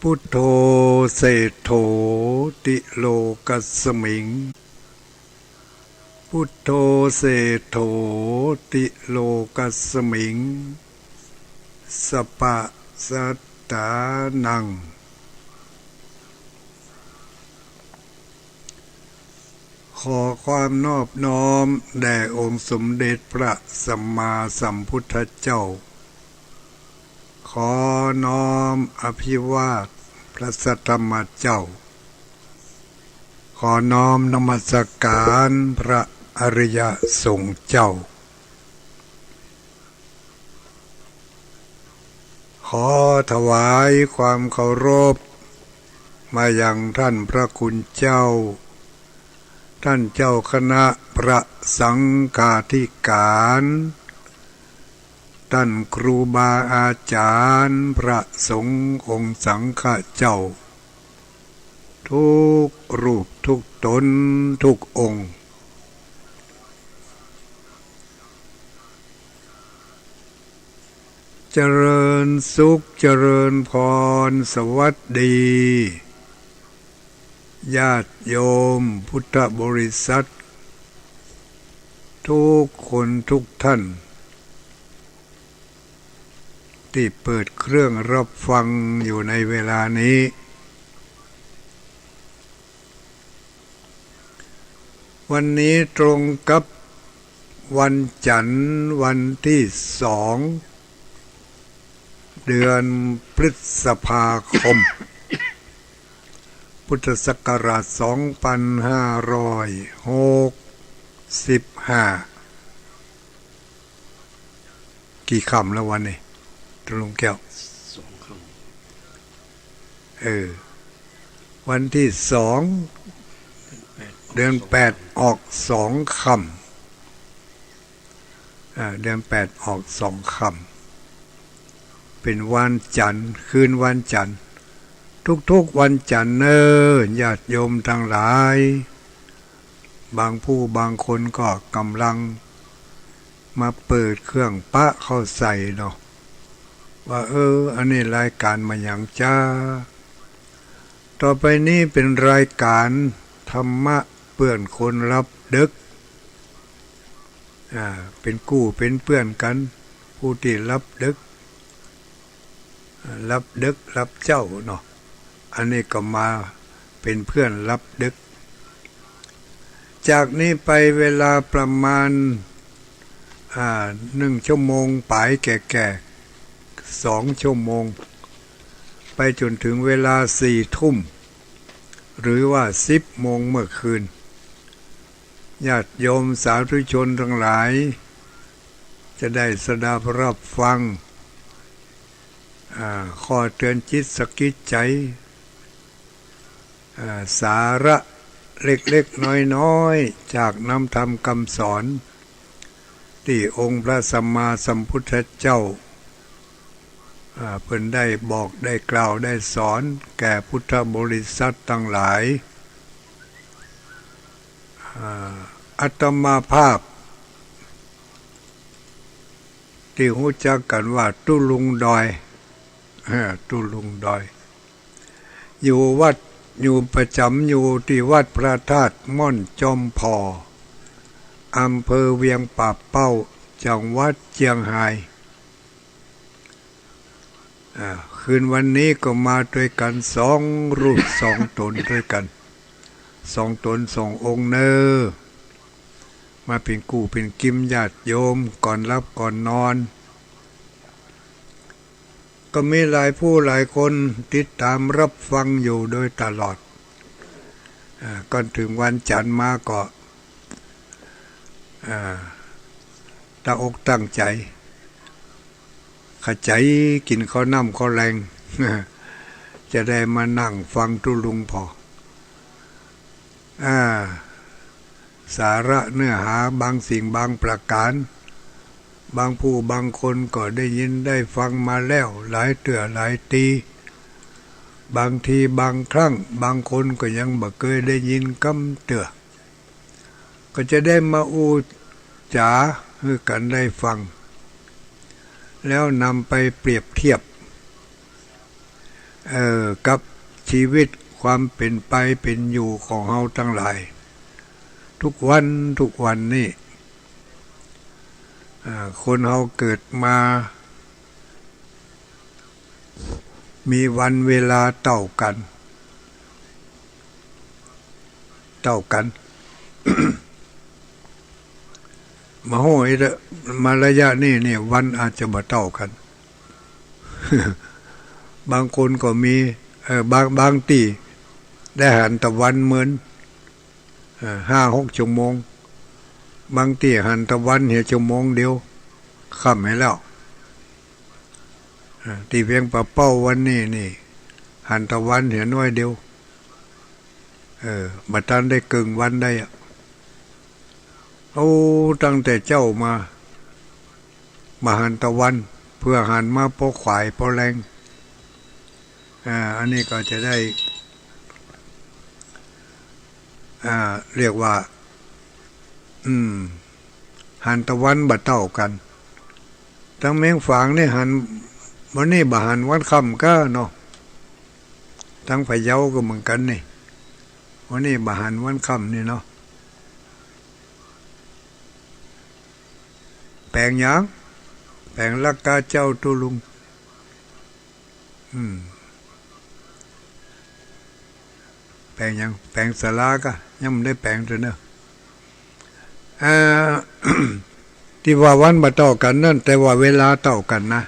พุทโธเศธโธติโลกัสสมิงพุทโธเศธโธติโลกัสสมิงสปะสัตตานังขอความนอบน้อมแด่องค์สมเด็จพระสัมมาสัมพุทธเจ้าขอน้อมอภิวาทพระสัทธรรมเจ้าขอน้อมนมัสการพระอริยสงฆ์เจ้าขอถวายความเคารพมายังท่านพระคุณเจ้าท่านเจ้าคณะพระสังฆาธิการท่านครูบาอาจารย์พระสงฆ์องค์สังฆเจ้าทุกรูปทุกตนทุกองค์เจริญสุขเจริญพรสวัสดีญาติโยมพุทธบริษัททุกคนทุกท่านที่เปิดเครื่องรับฟังอยู่ในเวลานี้วันนี้ตรงกับวันจันทร์วันที่2เดือนพฤษภาคมพุทธศักราช2565กี่ค่ำแล้ววันนี้ลุงแก้ว2 ค่ำวันที่2เดือน8ออก2 ค่ำเดือน8ออก2 ค่ำเป็นวันจันทร์คืนวันจันทร์ทุกวันจันทร์ญาติโยมทั้งหลายบางผู้บางคนก็กำลังมาเปิดเครื่องปะเข้าใส่เนาะว่าอันนี้รายการมาอย่างจ้าต่อไปนี้เป็นรายการธรรมะเปื่อนคนรับดึกเป็นกู้เป็นเพื่อนกันผู้ที่รับดึกรับเจ้าเนาะอันนี้ก็มาเป็นเพื่อนรับดึกจากนี้ไปเวลาประมาณ1 ชั่วโมงปลายแก่2 ชั่วโมงไปจนถึงเวลา4 ทุ่มหรือว่า10 โมงเมื่อคืนญาติโยมสาธุชนทั้งหลายจะได้สดับรับฟังข้อเตือนจิตสกิดใจสาระเล็กๆน้อยๆจากน้ำธรรมคำสอนที่องค์พระสัมมาสัมพุทธเจ้าเพิ่นได้บอกได้กล่าวได้สอนแก่พุทธบริษัททั้งหลายอาตมาภาพที่รู้จักกันว่าตุลุงดอยอยู่ประจำอยู่ที่วัดพระธาตุม่อนจอมพออำเภอเวียงป่าเป้าจังหวัดเชียงรายคืนวันนี้ก็มาด้วยกัน2 รูป2 ตนด้วยกัน2 ตน2 องค์มาเป็นกู่เป็นกิมญาติโยมก่อนรับก่อนนอนก็มีหลายผู้หลายคนติดตามรับฟังอยู่โดยตลอดก่อนถึงวันจันทร์มาก็ตั้งอกตั้งใจขจายกินข้าวน้ำข้าวแรงจะได้มานั่งฟังตุลุงพอสาระเนื้อหาบางสิ่งบางประการบางผู้บางคนก็ได้ยินได้ฟังมาแล้วหลายเตื่อหลายทีบางทีบางครั้งบางคนก็ยังบ่เคยได้ยินคำเตื่อก็จะได้มาอูจาให้กันได้ฟังแล้วนำไปเปรียบเทียบ กับชีวิตความเป็นไปเป็นอยู่ของเฮาทั้งหลายทุกวันนี่คนเฮาเกิดมามีวันเวลาเท่ากันมาโหยเด้อมาระยะนี้เนี่ยวันอาจจะบ่เท่ากัน บางคนก็มีบางตีได้หันตะวันเหมือน5-6 ชั่วโมงบางตีหันตะวันเหี่ยชั่วโมงเดียวค่ำให้แล้วตีเพียงปะเป้าวันนี้นี่หันตะวันเหี่ยน้อยเดียวบัดทันได้กึ่งวันได้ตั้งแต่เจ้ามาหันตะวันเพื่อหันมาโปขวายโปแรงอันนี้ก็จะได้เรียกว่าหันตะวันบัดเท่ากันทั้งแมงฝางนี่หันวันนี้บ่หันวันค่ำก็เนาะทั้งพะเยาก็เหมือนกันนี่วันนี้บ่หันวันค่ำนี่เนาะแปลงหยังแปลงลักกาเจ้าตุลุงแปลงยังแปลงสลาก็ยังไม่ได้แปลงเลยเนอะที่ว่าวันมาต่อกันนั่นแต่ว่าเวลาเท่ากันนะ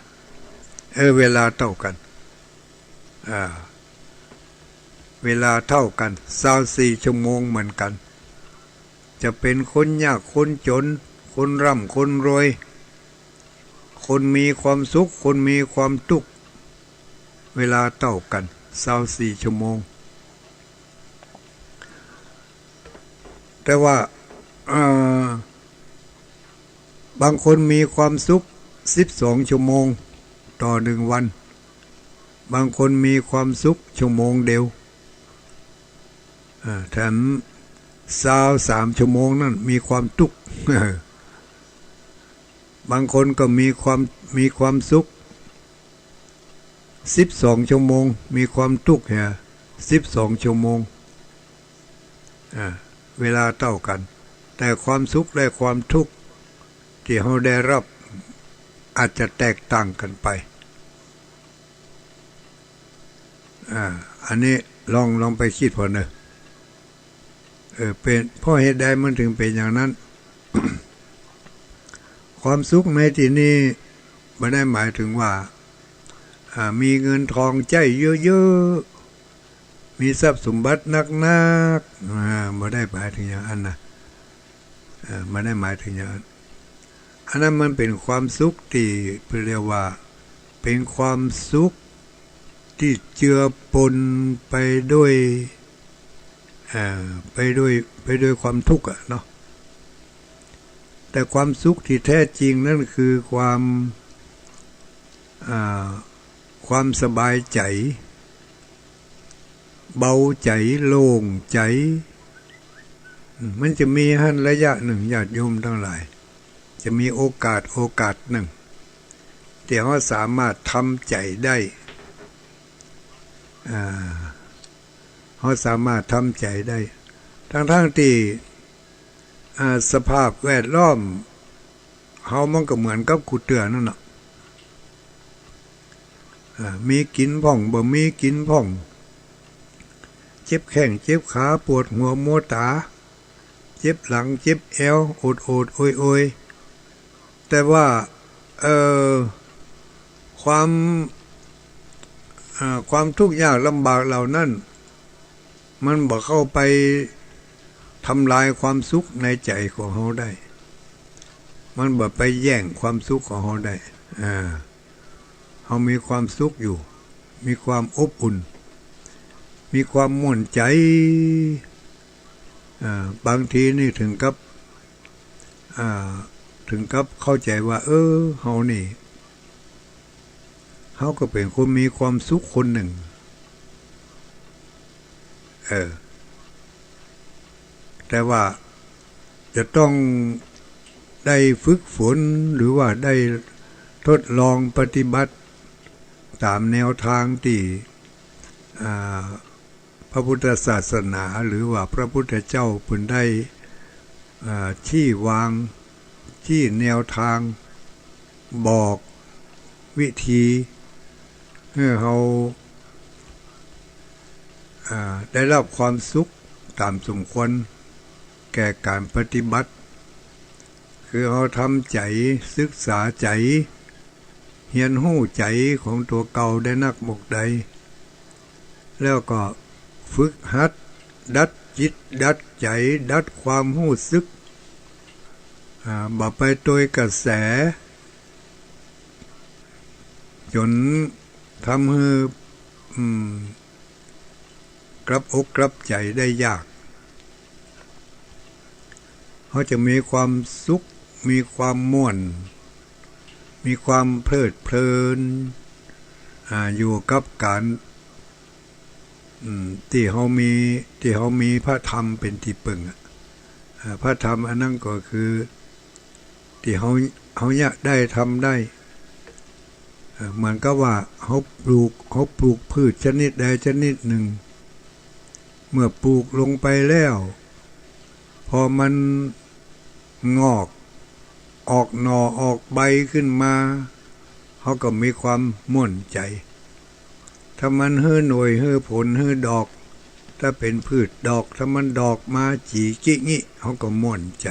เวลาเท่ากันเวลาเท่ากัน24 ชั่วโมงเหมือนกันจะเป็นคนยากคนจนคนร่ำคนรวยคนมีความสุขคนมีความทุกข์เวลาเท่ากัน24 ชั่วโมงแต่ว่าบางคนมีความสุข12 ชั่วโมงต่อ1 วันบางคนมีความสุขชั่วโมงเดียวแถม23 ชั่วโมงนั่นมีความทุกข์บางคนก็มีความสุข12 ชั่วโมงมีความทุกข์12 ชั่วโมงเวลาเท่ากันแต่ความสุขและความทุกข์ที่เราได้รับอาจจะแตกต่างกันไปอันนี้ลองไปคิดพอเนอะเป็นเพราะเหตุใดมันถึงเป็นอย่างนั้น ความสุขในที่นี้ไม่ได้หมายถึงว่ามีเงินทองใจเยอะๆมีทรัพย์สมบัตินักไม่ได้หมายถึงอย่างนั้นนะไม่ได้หมายถึงอย่างนั้นอันนั้นมันเป็นความสุขที่เรียกว่าเป็นความสุขที่เจือปนไปด้วยความทุกข์เนาะแต่ความสุขที่แท้จริงนั่นคือความสบายใจเบาใจโล่งใจมันจะมีระยะหนึ่งญาติโยมทั้งหลายจะมีโอกาสหนึ่งที่เขาสามารถทำใจได้เขาสามารถทำใจได้ทั้งที่สภาพแวดล้อมเขามันก็เหมือนกับกุเตือนั่นน่ะมีกินพ่องบ่มีกินพ่องเจ็บแข้งเจ็บขาปวดหัวโมตาเจ็บหลังเจ็บเอวโอดโอยแต่ว่าความทุกข์ยากลำบากเหล่านั้นมันบ่เข้าไปทำลายความสุขในใจของเขาได้มันบ่ไปแย่งความสุขของเขาได้เขามีความสุขอยู่มีความอบอุ่นมีความม่วนใจบางทีนี่ถึงกับเข้าใจว่าเขานี่เขาก็เป็นคนมีความสุขคนหนึ่งแต่ว่าจะต้องได้ฝึกฝนหรือว่าได้ทดลองปฏิบัติตามแนวทางที่ พระพุทธศาสนาหรือว่าพระพุทธเจ้าเพิ่นได้ชี้วางชี้แนวทางบอกวิธีให้เราได้รับความสุขตามสมควรแก่การปฏิบัติคือเราทำใจศึกษาใจเรียนรู้ใจของตัวเก่าได้นักบกใดแล้วก็ฝึกหัดดัดจิตดัดใจดัดความรู้สึกบ่ไปโดยกระแสจนทำให้กลับอกกลับใจได้ยากเขาจะมีความสุขมีความม่วนมีความเพลิดเพลินอยู่กับการที่เขามีพระธรรมเป็นที่พึ่งพระธรรมอันนั้นก็คือที่เขาเนี่ยได้ทำได้เหมือนกับว่าเขาปลูกพืชชนิดใดชนิดหนึ่งเมื่อปลูกลงไปแล้วพอมันงอกออกหน่อออกใบขึ้นมาเขาก็มีความม่วนใจถ้ามันเฮือหน่วยเฮือผลเฮือดอกถ้าเป็นพืชดอกถ้ามันดอกมาจีกิงี้เขาก็ม่วนใจ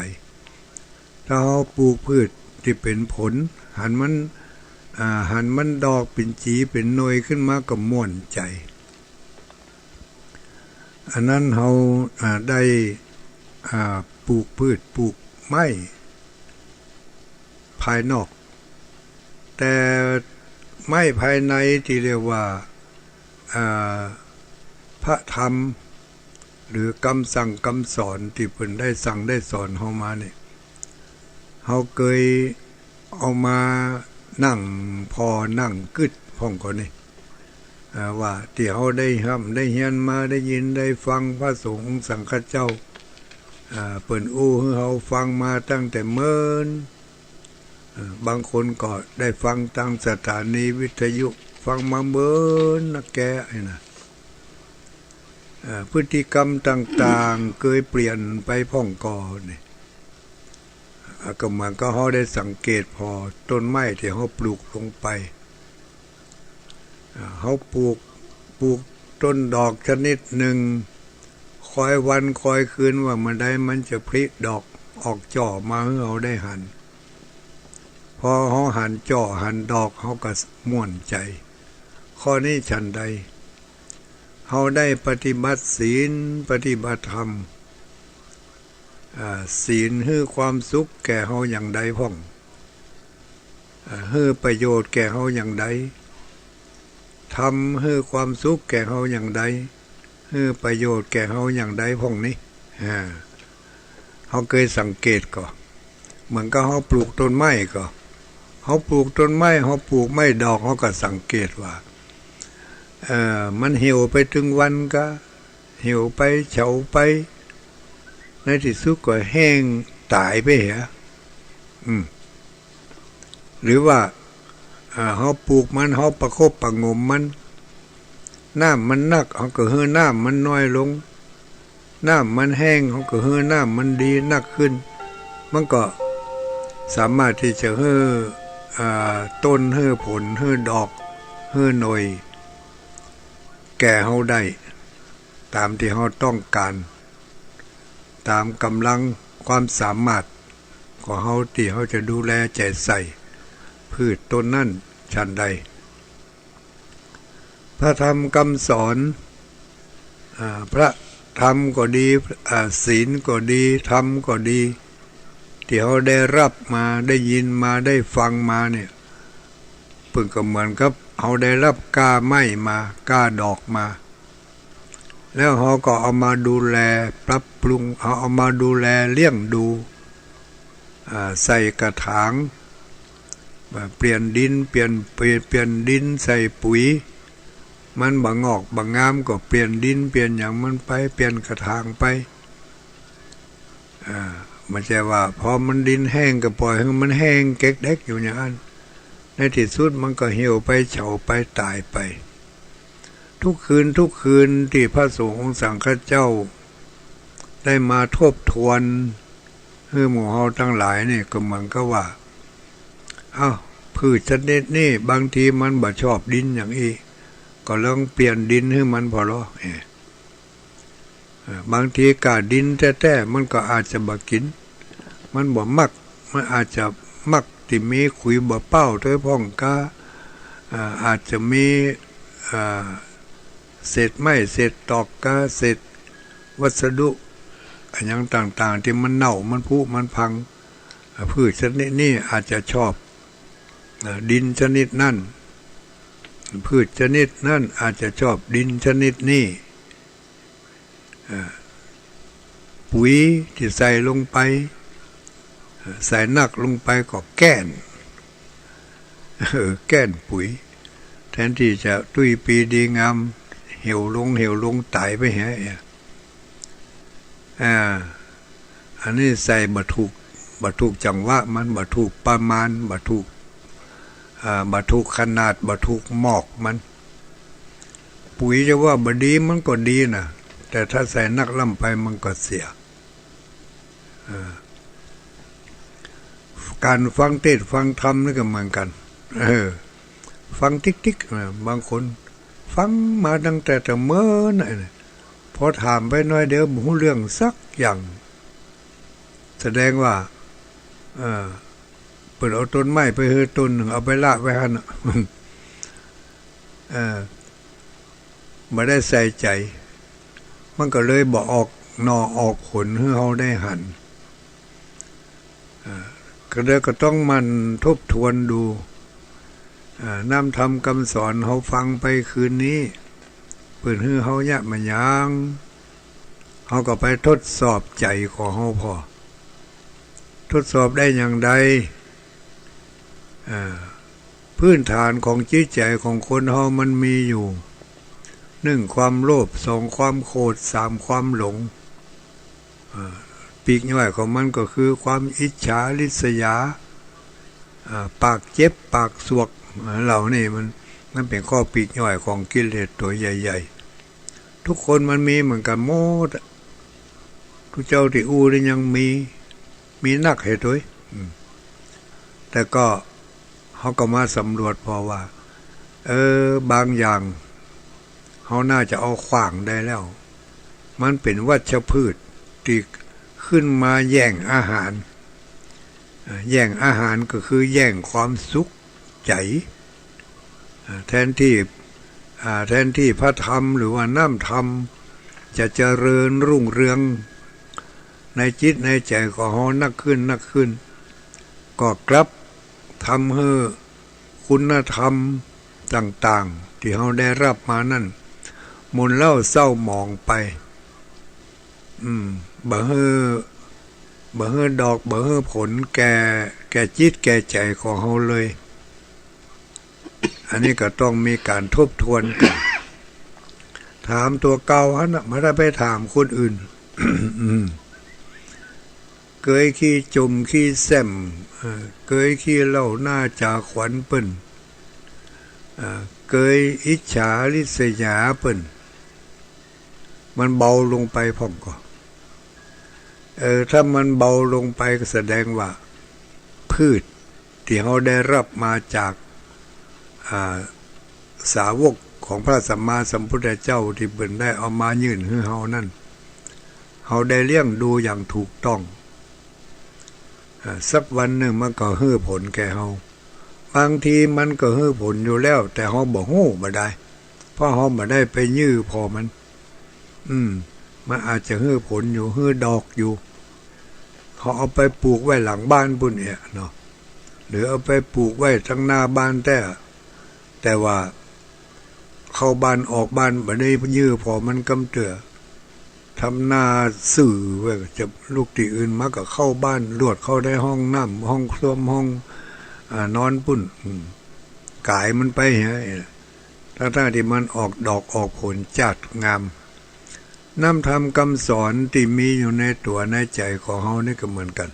ถ้าเขาปลูกพืชที่เป็นผลหันมันดอกเป็นจีเป็นหน่วยขึ้นมาก็ม่วนใจอันนั้นเขาได้ปลูกพืชปลูกไม้ภายนอกแต่ไม้ภายในที่เรียกว่าพระธรรมหรือคำสั่งคำสอนที่เพิ่นได้สั่งได้สอนเฮามาเนี่ยเฮาเคยเอามานั่งพอนั่งกึดพ่องก่อนนี่ว่าที่เฮาได้ได้เรียนมาได้ยินได้ฟังพระสงฆ์สังฆเจ้าเปิ้นอู้ให้เฮาฟังมาตั้งแต่เนิ่นบางคนก็ได้ฟังทางสถานีวิทยุฟังมาเบิ่นนะแกไอ้น่ะพฤติกรรมต่างๆเคยเปลี่ยนไปพ่องก่อนนี่ก็เหมือนก็เฮาได้สังเกตพอต้นไม้ที่เฮาปลูกลงไปเฮาปลูกต้นดอกชนิดหนึ่งคอยวันคอยคืนว่ามันจะผลิดอกออกจ่อมาให้เราได้หันพอเขาหันจ่อหันดอกเขาก็ม่วนใจข้อนี้ฉันใดเขาได้ปฏิบัติศีลปฏิบัติธรรมศีลให้ความสุขแก่เขาอย่างใดพ่องให้ประโยชน์แก่เขาอย่างใดทำให้ความสุขแก่เขาอย่างใดให้ประโยชน์แก่เขาอย่างใดพ่องนี้เขาเคยสังเกตก็เหมือนกับเขาปลูกต้นไม้ก็เขาปลูกต้นไม้เขาปลูกไม้ดอกเขาก็สังเกตว่ามันเหี่ยวไปถึงวันก็เหี่ยวไปเฉาไปในที่สุดก็แห้งตายไปเหรอหรือว่าเขาปลูกมันเขาประคบประงมมันน้ำมันนักเขาก็เฮือน้ำมันน้อยลงน้ำมันแห้งเขาก็เฮือน้ำมันดีนักขึ้นมันก็สามารถที่จะเฮือต้นเฮือผลเฮือดอกเฮือหน่วยแก่เขาได้ตามที่เขาต้องการตามกำลังความสามารถของเขาที่เขาจะดูแลใจใส่พืชต้นนั่นฉันใดพระธรรมคำสอนพระธรรมก็ดีศีลก็ดีธรรมก็ดีที่เขาได้รับมาได้ยินมาได้ฟังมาเนี่ยเพิ่งก็เหมือนกับเขาได้รับก้าไม้มาก้าดอกมาแล้วเขาก็เอามาดูแลปรับปรุงเอามาดูแลเลี้ยงดูใส่กระถางเปลี่ยนดินเปลี่ยนดินใส่ปุ๋ยมันบางงอกบางงามก็เปลี่ยนดินเปลี่ยนอย่างมันไปเปลี่ยนกระถางไปมันจะว่าพอมันดินแห้งก็ปล่อยให้มันแห้งเก๊กๆอยู่อย่างนั้นในที่สุดมันก็เหี่ยวไปเฉาไปตายไป ทุกคืนที่พระสงฆ์สังฆเจ้าได้มาทบทวนให้หมู่เฮาทั้งหลายนี่ก็เหมือนกับว่าพืชชนิดนี้บางทีมันบ่ชอบดินอย่างอีก็ลองเปลี่ยนดินให้มันพอหรอบางทีกาดินแท้ๆมันก็อาจจะบ่กินมันบ่มักมันอาจจะมักที่มีขุยบ่เป้าโดยพ้องกาอาจจะมีเศษไม้เศษตอกกาเศษวัสดุอย่างต่างๆที่มันเน่ามันผุมันพังพืชชนิดนี้อาจจะชอบดินชนิดนั้นพืชชนิดนั้นอาจจะชอบดินชนิดนี้ปุ๋ยที่ใส่ลงไปใส่นักลงไปก็แก้นปุ๋ยแทนที่จะตุ้ยปีดีงามเหี่ยวลงตายไปแฮะอันนี้ใส่บรรทุกจังหวะมันบรรทุกประมาณบรรทุกขนาดบรรทุกหมอกมันปุ๋ยจะว่าบดีมันก็ดีนะแต่ถ้าใส่นักล่ำไปมันก็เสียการฟังเทศน์ฟังธรรมนี่ก็เหมือนกันฟังติ๊กบางคนฟังมาตั้งแต่เมื่อไหร่พอถามไปหน่อยเดี๋ยวหูเรื่องสักอย่างแสดงว่าเปิดเอาต้นไม้ไปเฮือต้นหนึ่งเอาไปละไว้หันไม่ได้ใส่ใจมันก็เลยบ่ออกหน่อออกผลให้เขาได้หันก็เลยก็ต้องมันทบทวนดูนำธรรมคำสอนเขาฟังไปคืนนี้เปิดให้เขาเนี่ยมันยังเขาก็ไปทดสอบใจของเขาพอทดสอบได้อย่างใดพื้นฐานของจิตใจของคนเฮามันมีอยู่1ความโลภ2ความโกรธ3ความหลงปีกย่อยของมันก็คือความอิจฉาริษยาปากเจ็บปากสวกเหล่านี้มันเป็นข้อปีกย่อยของกิเลสตัวใหญ่ๆทุกคนมันมีเหมือนกันหมดทุกเจ้าที่อู้นี่ยังมีนักเหตุด้วยแต่ก็เขาก็มาสำรวจพอว่าบางอย่างเขาน่าจะเอาขวางได้แล้วมันเป็นวัชพืชที่ขึ้นมาแย่งอาหารก็คือแย่งความสุขใจแทนที่พระธรรมหรือว่าน้ำธรรมจะเจริญรุ่งเรืองในจิตในใจของเขานักขึ้นก็กลับทำให้คุณธรรมต่างๆที่เขาได้รับมานั่นหมุนเล่าเศร้าหมองไปบ่เฮือดอกบ่เฮือผลแก่จิตแก่ใจของเขาเลยอันนี้ก็ต้องมีการทบทวนกันถามตัวเก่าฮะนะไม่ได้ไปถามคนอื่น เกยขี้จมขี้แซมเกยขี้เล่าหน้าจาขวัญเปิ้นเกยอิจฉาริษยาเปิ้นมันเบาลงไปพ่อมก็ถ้ามันเบาลงไปก็แสดงว่าพืชที่เขาได้รับมาจากสาวกของพระสัมมาสัมพุทธเจ้าที่เพิ่นได้เอามายื่นให้เฮานั่นเฮาได้เลี้ยงดูอย่างถูกต้องสักวันหนึ่งมันก็ให้ผลแก่เฮาบางทีมันก็ให้ผลอยู่แล้วแต่เฮาบ่ฮู้บ่ได้เพราะเฮาบ่ได้ไปยื้อพอมันมันอาจจะให้ผลอยู่ให้ดอกอยู่เขาเอาไปปลูกไว้หลังบ้านปุ่นเนี่ยเนาะหรือเอาไปปลูกไว้ทั้งหน้าบ้านแต่ว่าเข้าบ้านออกบ้านบ่ได้ยื้อพอมันกำเตือทำหน้าสื่อไว้จะลูกที่อื่นมาก็เข้าบ้านลวดเข้าได้ห้องน้ำห้องส้วมห้องนอนปุ่นกายมันไปฮะถ้าที่มันออกดอกออกผลจัดงามน้ำธรรมคำสอนที่มีอยู่ในตัวในใจของเฮานี่ก็เหมือนกัน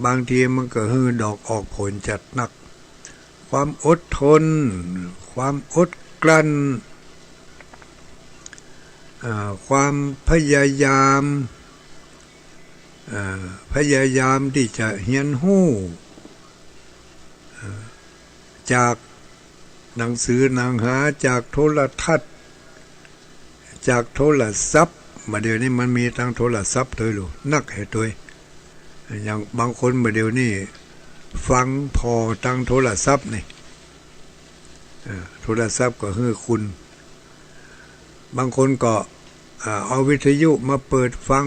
บางทีมันก็ฮือดอกออกผลจัดนักความอดทนความอดกลั้น ความพยายามที่จะเรียนรู้จากหนังสือหนังหาจากโทรทัศน์จากโทรศัพท์มาเดี๋ยวนี้มันมีทั้งโทรศัพท์ด้วยลูกนักให้ด้วยอย่างบางคนมาเดี๋ยวนี้ฟังพอตั้งโทรศัพท์นี่โทรศัพท์ก็คือคุณบางคนก็เอาวิทยุมาเปิดฟัง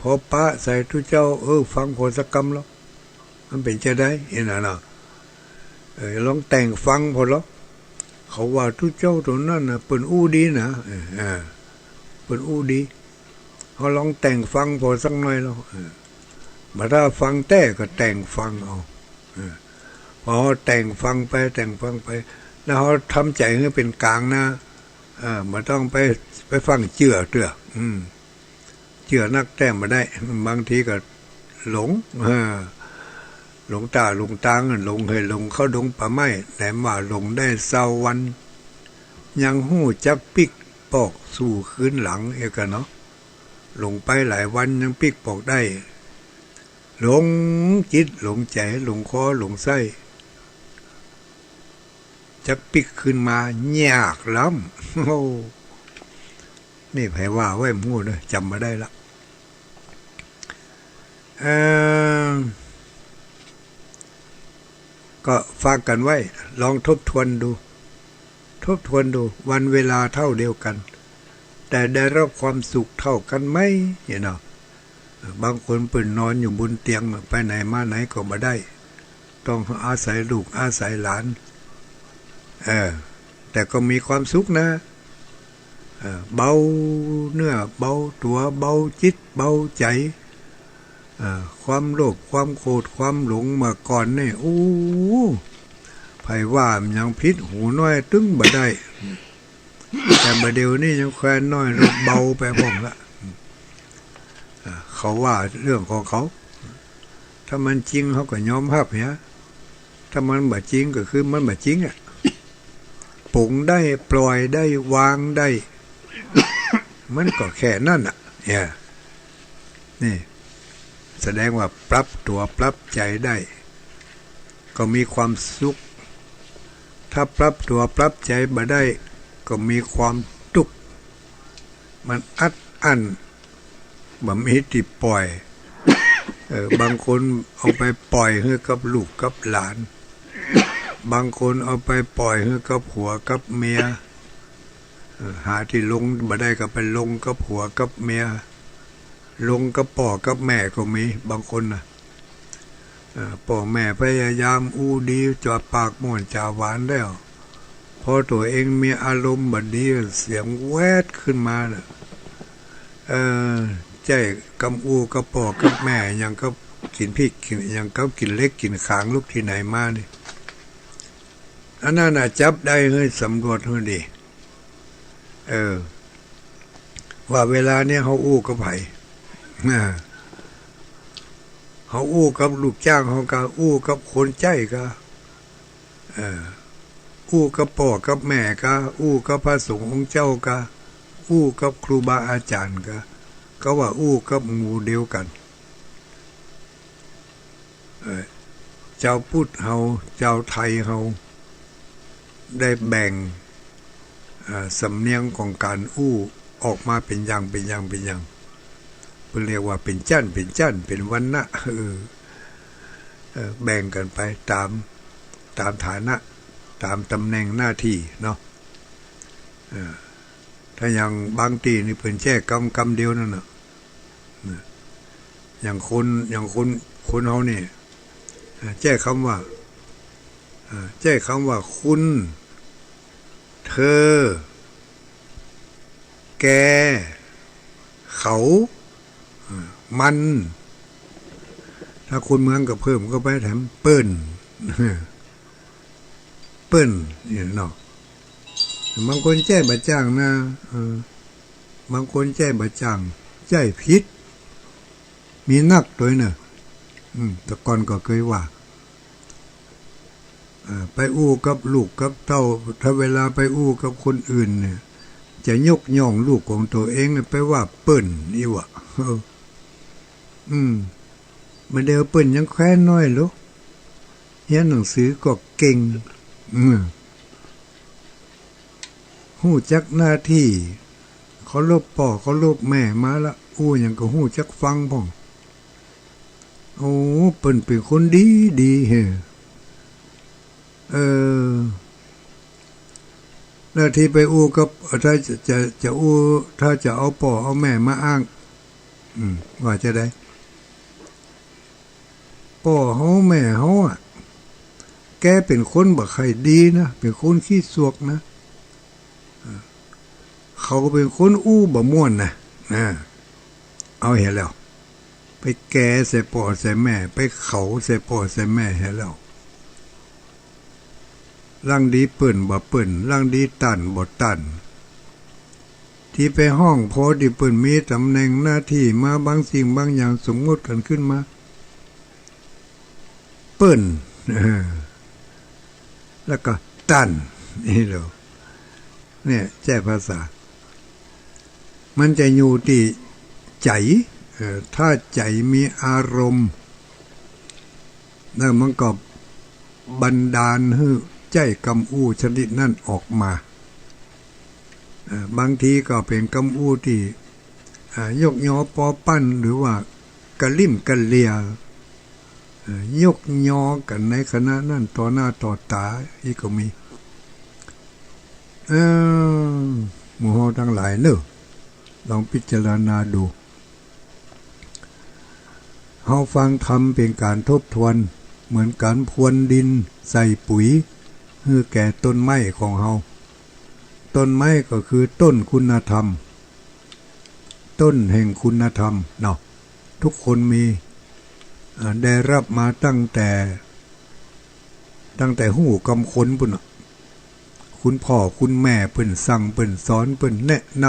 พอป้าใส่ทุเจ้าฟังโฆษกรรมแล้วมันเป็นจะได้เห็นน่ะลองแต่งฟังพอแล้วเขาว่าทุเจ้าตัวนั้นน่ะเปิ้นอู้ดีนะเปิ้นอู้ดีเขาลองแต่งฟังพอสักหน่อยแล้วมาถ้าฟังแต่ก็แต่งฟังเอาพอแต่งฟังไปแล้วเขาทำใจให้เป็นกลางนะมาต้องไปฟังเจื่อเจื่อนักแต่มาได้บางทีก็หลงตาหลงตางหลงให้หลงเข้าดงป่าไม้แต่ว่าหลงได้เศร้าวันยังหู้จักปิกปอกสู่คืนหลังเอกเนาะหลงไปหลายวันยังปิกปอกได้หลงจิตหลงใจหลงคอหลงไส้จักปิกขึ้นมายากล้ำโอ้นี่ไผว่าไว้หมู่เลยจำมาได้ละก็ฝากกันไว้ลองทบทวนดูวันเวลาเท่าเดียวกันแต่ได้รับความสุขเท่ากันไหมเนาะบางคนเปิ่นนอนอยู่บนเตียงไปไหนมาไหนก็มาได้ต้องอาศัยลูกอาศัยหลานแต่ก็มีความสุขนะเบาเนื้อเบาตัวเบาจิตเบาใจความโลภความโกรธความหลงมาก่อนนี่ไผว่ามันยังพิษหูน้อยตึ้งบ่ได้แต่บัดเดี๋ยวนี้ยังแควนน้อยเบาไปบ้างละเขาว่าเรื่องของเขาถ้ามันจริงเขาก็ยอมรับเนี่ยถ้ามันบ่จริงก็คือมันบ่จริงปรุงได้ปล่อยได้วางได้มันก็แค่นั่นนี่แสดงว่าปรับตัวปรับใจได้ก็มีความสุขถ้าปรับตัวปรับใจบ่ได้ก็มีความทุกข์มันอัดอั้นบ่มีที่ปล่อยบางคนเอาไปปล่อยให้กับลูกกับหลานบางคนเอาไปปล่อยให้กับผัวกับเมียหาที่ลงบ่ได้ก็ไปลงกับผัวกับเมียลงกับพ่อกับแม่ก็มีบางคนนะพ่อแม่พยายามอู้ดีจอดปากม่วนจาหวานแล้วพอตัวเองมีอารมณ์แบบนี้เสียงแวดขึ้นมาน่ะใจกำอู้กับพ่อกับแม่ยังก็กินพริกกินยังก็กินเล็กกินขางลูกที่ไหนมานี่อันนั้นน่ะจับได้ให้สำรวจให้ดีว่าเวลาเนี้ยเขาอู้กับไผเขาอู้กับลูกจ้างเขาก็อู้กับคนใจก็อู้กับพ่อกับแม่ก็อู้กับพระสงฆ์องค์เจ้าก็อู้กับครูบาอาจารย์ก็ว่าอู้กับหมู่เดียวกันเจ้าพุทธเฮาเจ้าไทยเฮาได้แบ่งสำเนียงของการอู้ออกมาเป็นอย่างเพิ่นเรียกว่าเป็นจั่นเป็นวรรณะแบ่งกันไปตามฐานะตามตำแหน่งหน้าที่เนาะถ้าอย่างบางทีนี่เพิ่นแช่กำเดียวนั่นน่ะอย่างคนเฮานี่แจ้คำว่าคุณเธอแกเขามันถ้าคุณเมืองก็เพิ่มก็ไปแถมเปิ้นนี่เนาะบางคนแจ้บ่จ้างนะบางคนแจ้บ่จ้างใจผิดมีนักด้วยน่ะแต่ก่อนก็เคยว่าไปอู้กับลูกกับเต้าถ้าเวลาไปอู้กับคนอื่นเนี่ย จะยกย่องลูกของตัวเองไปว่าเปิ้นนี่วะมาเดียวเปิ้นยังแค่น้อยลูกเรียนหนังสือก็เก่งหู้จักหน้าที่เขาลบพ่อเขาลบแม่มาละอย่างก็หู้จักฟังพ่องโอ้เปิ้นเป็นคนดีดีเฮหน้าที่ไปกับถ้าจะถ้าจะเอาพ่อเอาแม่มาอ้างว่าจะได้พ่อเฮาแม่เฮาแกเป็นคนบ่ใครดีนะเป็นคนขี้สวกนะเขาก็เป็นคนบ่ม่วนนะเอาเห็นแล้วไปแกใส่พ่อใส่แม่ไปเขาใส่พ่อใส่แม่เห็นแล้วร่างดีเปิ่นบ่เปิ่นร่างดีตันบ่ตันที่ไปห้องพอที่เปิ่นมีตำแหน่งหน้าที่มาบางสิ่งบางอย่างสมมติกันขึ้นมาเปิ่นแล้วก็ตันนี่เหรอเนี่ยแจ้ภาษามันจะอยู่ที่ใจถ้าใจมีอารมณ์แล้วมันก็บันดาลให้ใจกำอู้ชนิดนั่นออกมาบางทีก็เป็นกำอู้ที่ยกยอปอปั้นหรือว่ากะลิ่มกะเลียยกยอกันในคณะนั่นต่อหน้าต่อตาอีกก็มีหมู่เฮาทั้งหลายเนอะลองพิจารณาดูเฮาฟังธรรมเป็นการทบทวนเหมือนการพรวนดินใส่ปุ๋ยให้แก่ต้นไม้ของเฮาต้นไม้ก็คือต้นคุณธรรมต้นแห่งคุณธรรมเนาะทุกคนมีได้รับมาตั้งแต่หูกำคนปุ่นคุณพ่อคุณแม่เปิ้นสั่งเปิ้นสอนเปิ้นแนะน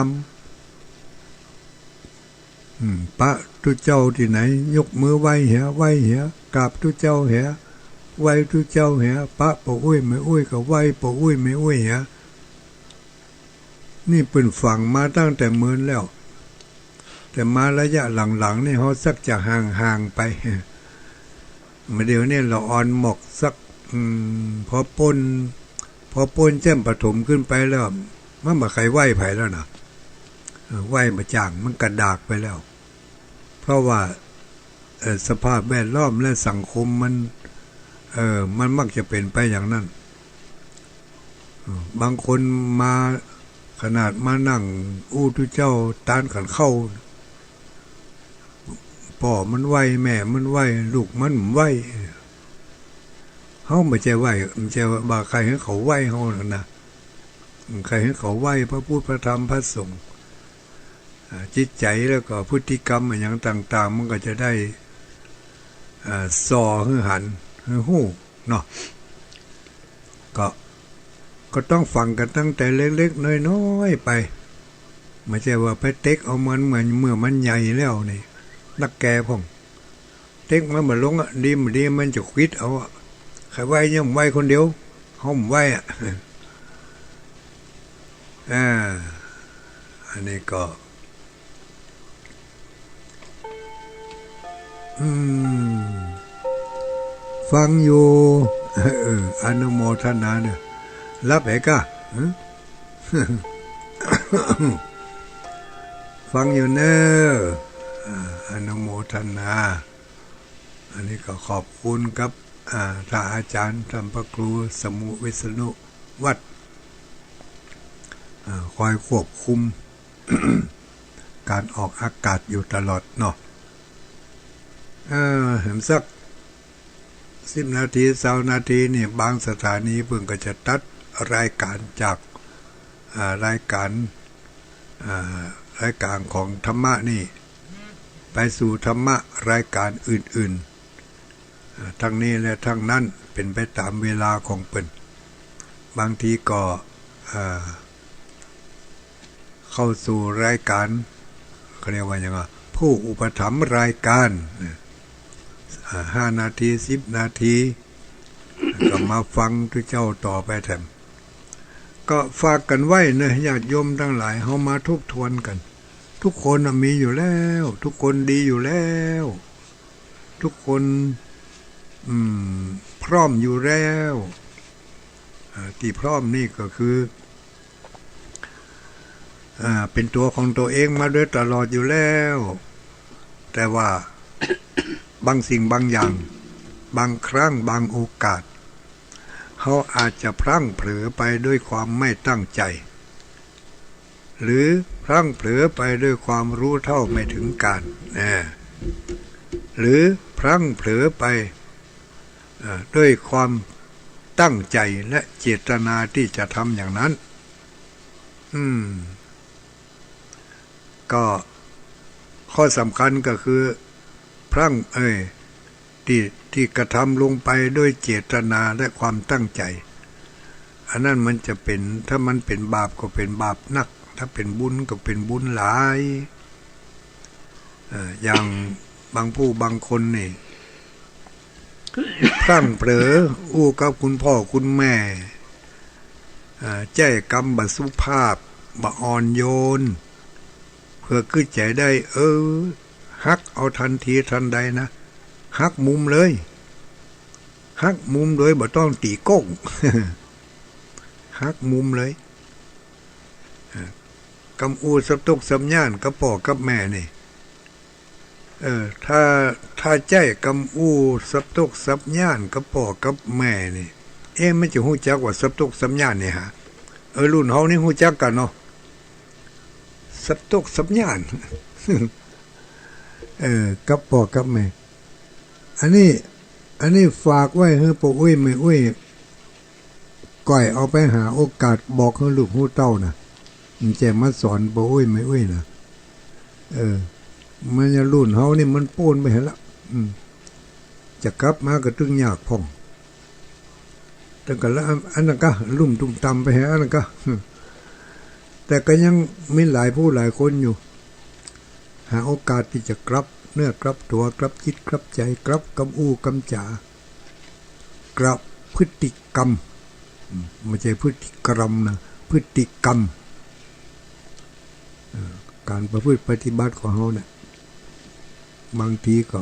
ำปะทุเจ้าที่ไหนยกมือไหว้เหียกราบทุเจ้าเหียไหว้ทุเจ้าเหียปะปะอุ้ยไม่อุ้ยก็ไหว้ปะอุ้ยไม่อุ้ยเหียนี่เปิ้นฝังมาตั้งแต่เมินแล้วแต่มาระยะหลังๆนี่เฮาสักจะห่างๆไปมาเดี๋ยวนี้เราอ่อนหมอกสักพอปนแจ่มปฐมขึ้นไปแล้วมันบ่ใครไหว้ไผแล้วนะไหว้มาจ่างมันกระดากไปแล้วเพราะว่าสภาพแวดล้อมและสังคมมันมักจะเป็นไปอย่างนั้นบางคนมาขนาดมานั่งทุเจ้าตานขันเข้าพ่อมันไหว้แม่มันไหว้ลูกมันไหว้เฮาไม่ใช่ไหว้ไม่ใช่ว่าบาใครให้เขาไหว้เฮานะใครให้เขาไหว้พระพุทธพระธรรมพระสงฆ์จิตใจแล้วก็พฤติกรรมอย่างต่างๆมันก็จะได้ส่อให้หันให้ฮู้เนาะก็ต้องฟังกันตั้งแต่เล็กๆน้อยๆไปไม่ใช่ว่าไปเต็กเอามันเหมือนเมื่อมันใหญ่แล้วนี่นักแกพ่องเต็กมันมาลงดีมันจะควิดเอาใครไหวยังไหวคนเดียวห้องไหวอันนี้ก็ฟังอยู่อนุโมทนาเนี่ยรับเหรอกะฟังอยู่เนอะอนุโมทนาอันนี้ก็ขอบคุณครับท่านอาจารย์ท่านพระครูสมุวิษณุวัดคอยควบคุม การออกอากาศอยู่ตลอดเนาะเห็นสัก10 นาที20 นาทีนี่บางสถานีเพิ่งก็จะตัดรายการจากรายการของธรรมะนี่ไปสู่ธรรมะรายการอื่นๆทั้งนี้และทั้งนั้นเป็นไปตามเวลาของเปิ้นบางทีก็เข้าสู่รายการเขาเรียกว่าอย่างไรผู้อุปถัมภ์รายการ5 นาที10 นาทีก็มาฟังทุกเจ้าต่อไปแถม ก็ฝากกันไว้นะญาติโยมทั้งหลายเฮามาทบทวนกัน ทุกคนมีอยู่แล้ว ทุกคนดีอยู่แล้ว ทุกคนพร้อมอยู่แล้วที่พร้อมนี่ก็คือเป็นตัวของตัวเองมาโดยตลอดอยู่แล้ว แต่ว่าบางสิ่งบางอย่างบางครั้งบางโอกาสเขาอาจจะพลั้งเผลอไปด้วยความไม่ตั้งใจหรือพลั้งเผลอไปด้วยความรู้เท่าไม่ถึงการหรือพลั้งเผลอไปด้วยความตั้งใจและเจตนาที่จะทำอย่างนั้นก็ข้อสำคัญก็คือพลั้งที่กระทำลงไปด้วยเจตนาและความตั้งใจอันนั้นมันจะเป็นถ้ามันเป็นบาปก็เป็นบาปนักถ้าเป็นบุญก็เป็นบุญหลายอย่างบางผู้บางคนนี่พลั้งเผลออู้กับคุณพ่อคุณแม่แจ้กรรมบสุภาพบอ่อนโยนเพื่อขึ้นใจได้ฮักเอาทันทีทันใดนะฮักมุมเลยฮักมุมโดยบ่ต้องตีก้ง ฮักมุมเลยกำอูสับตกสับย่านกับพ่อกับแม่นี่ถ้าใจกำอูสับตกสับย่านกับพ่อกับแม่นี่ไม่จะฮู้จักว่าสับตกสับย่านนี่ฮะรุ่นเฮานี่ฮู้จักกันเนาะสับตกสับย่าน กับพ่อกับแม่อันนี้ฝากไว้ให้ปู่อุ้ยแม่อุ้ยก่อยเอาไปหาโอกาสบอกให้ลูกฮู้เต้านะมันจะมาสอนปู่อุ้ยแม่อุ้ยนะมันจะรุ่นเฮานี่มันโป้นไปเห็นละจะกลับมาก็ตึงยากพ่องแต่ก็ละอันนั้นก็ลุ่มตุ้มตำไปฮะอันนั้นก็แต่ก็ยังมีหลายผู้หลายคนอยู่หาโอกาสที่จะกลับเนื้อกลับตัวกลับจิตกลับใจกลับกำอู้กำจ๋ากลับพฤติกรรมไม่ใช่พฤติกรรมนะพฤติกรรมการประพฤติปฏิบัติของเขาเนี่ยบางทีก็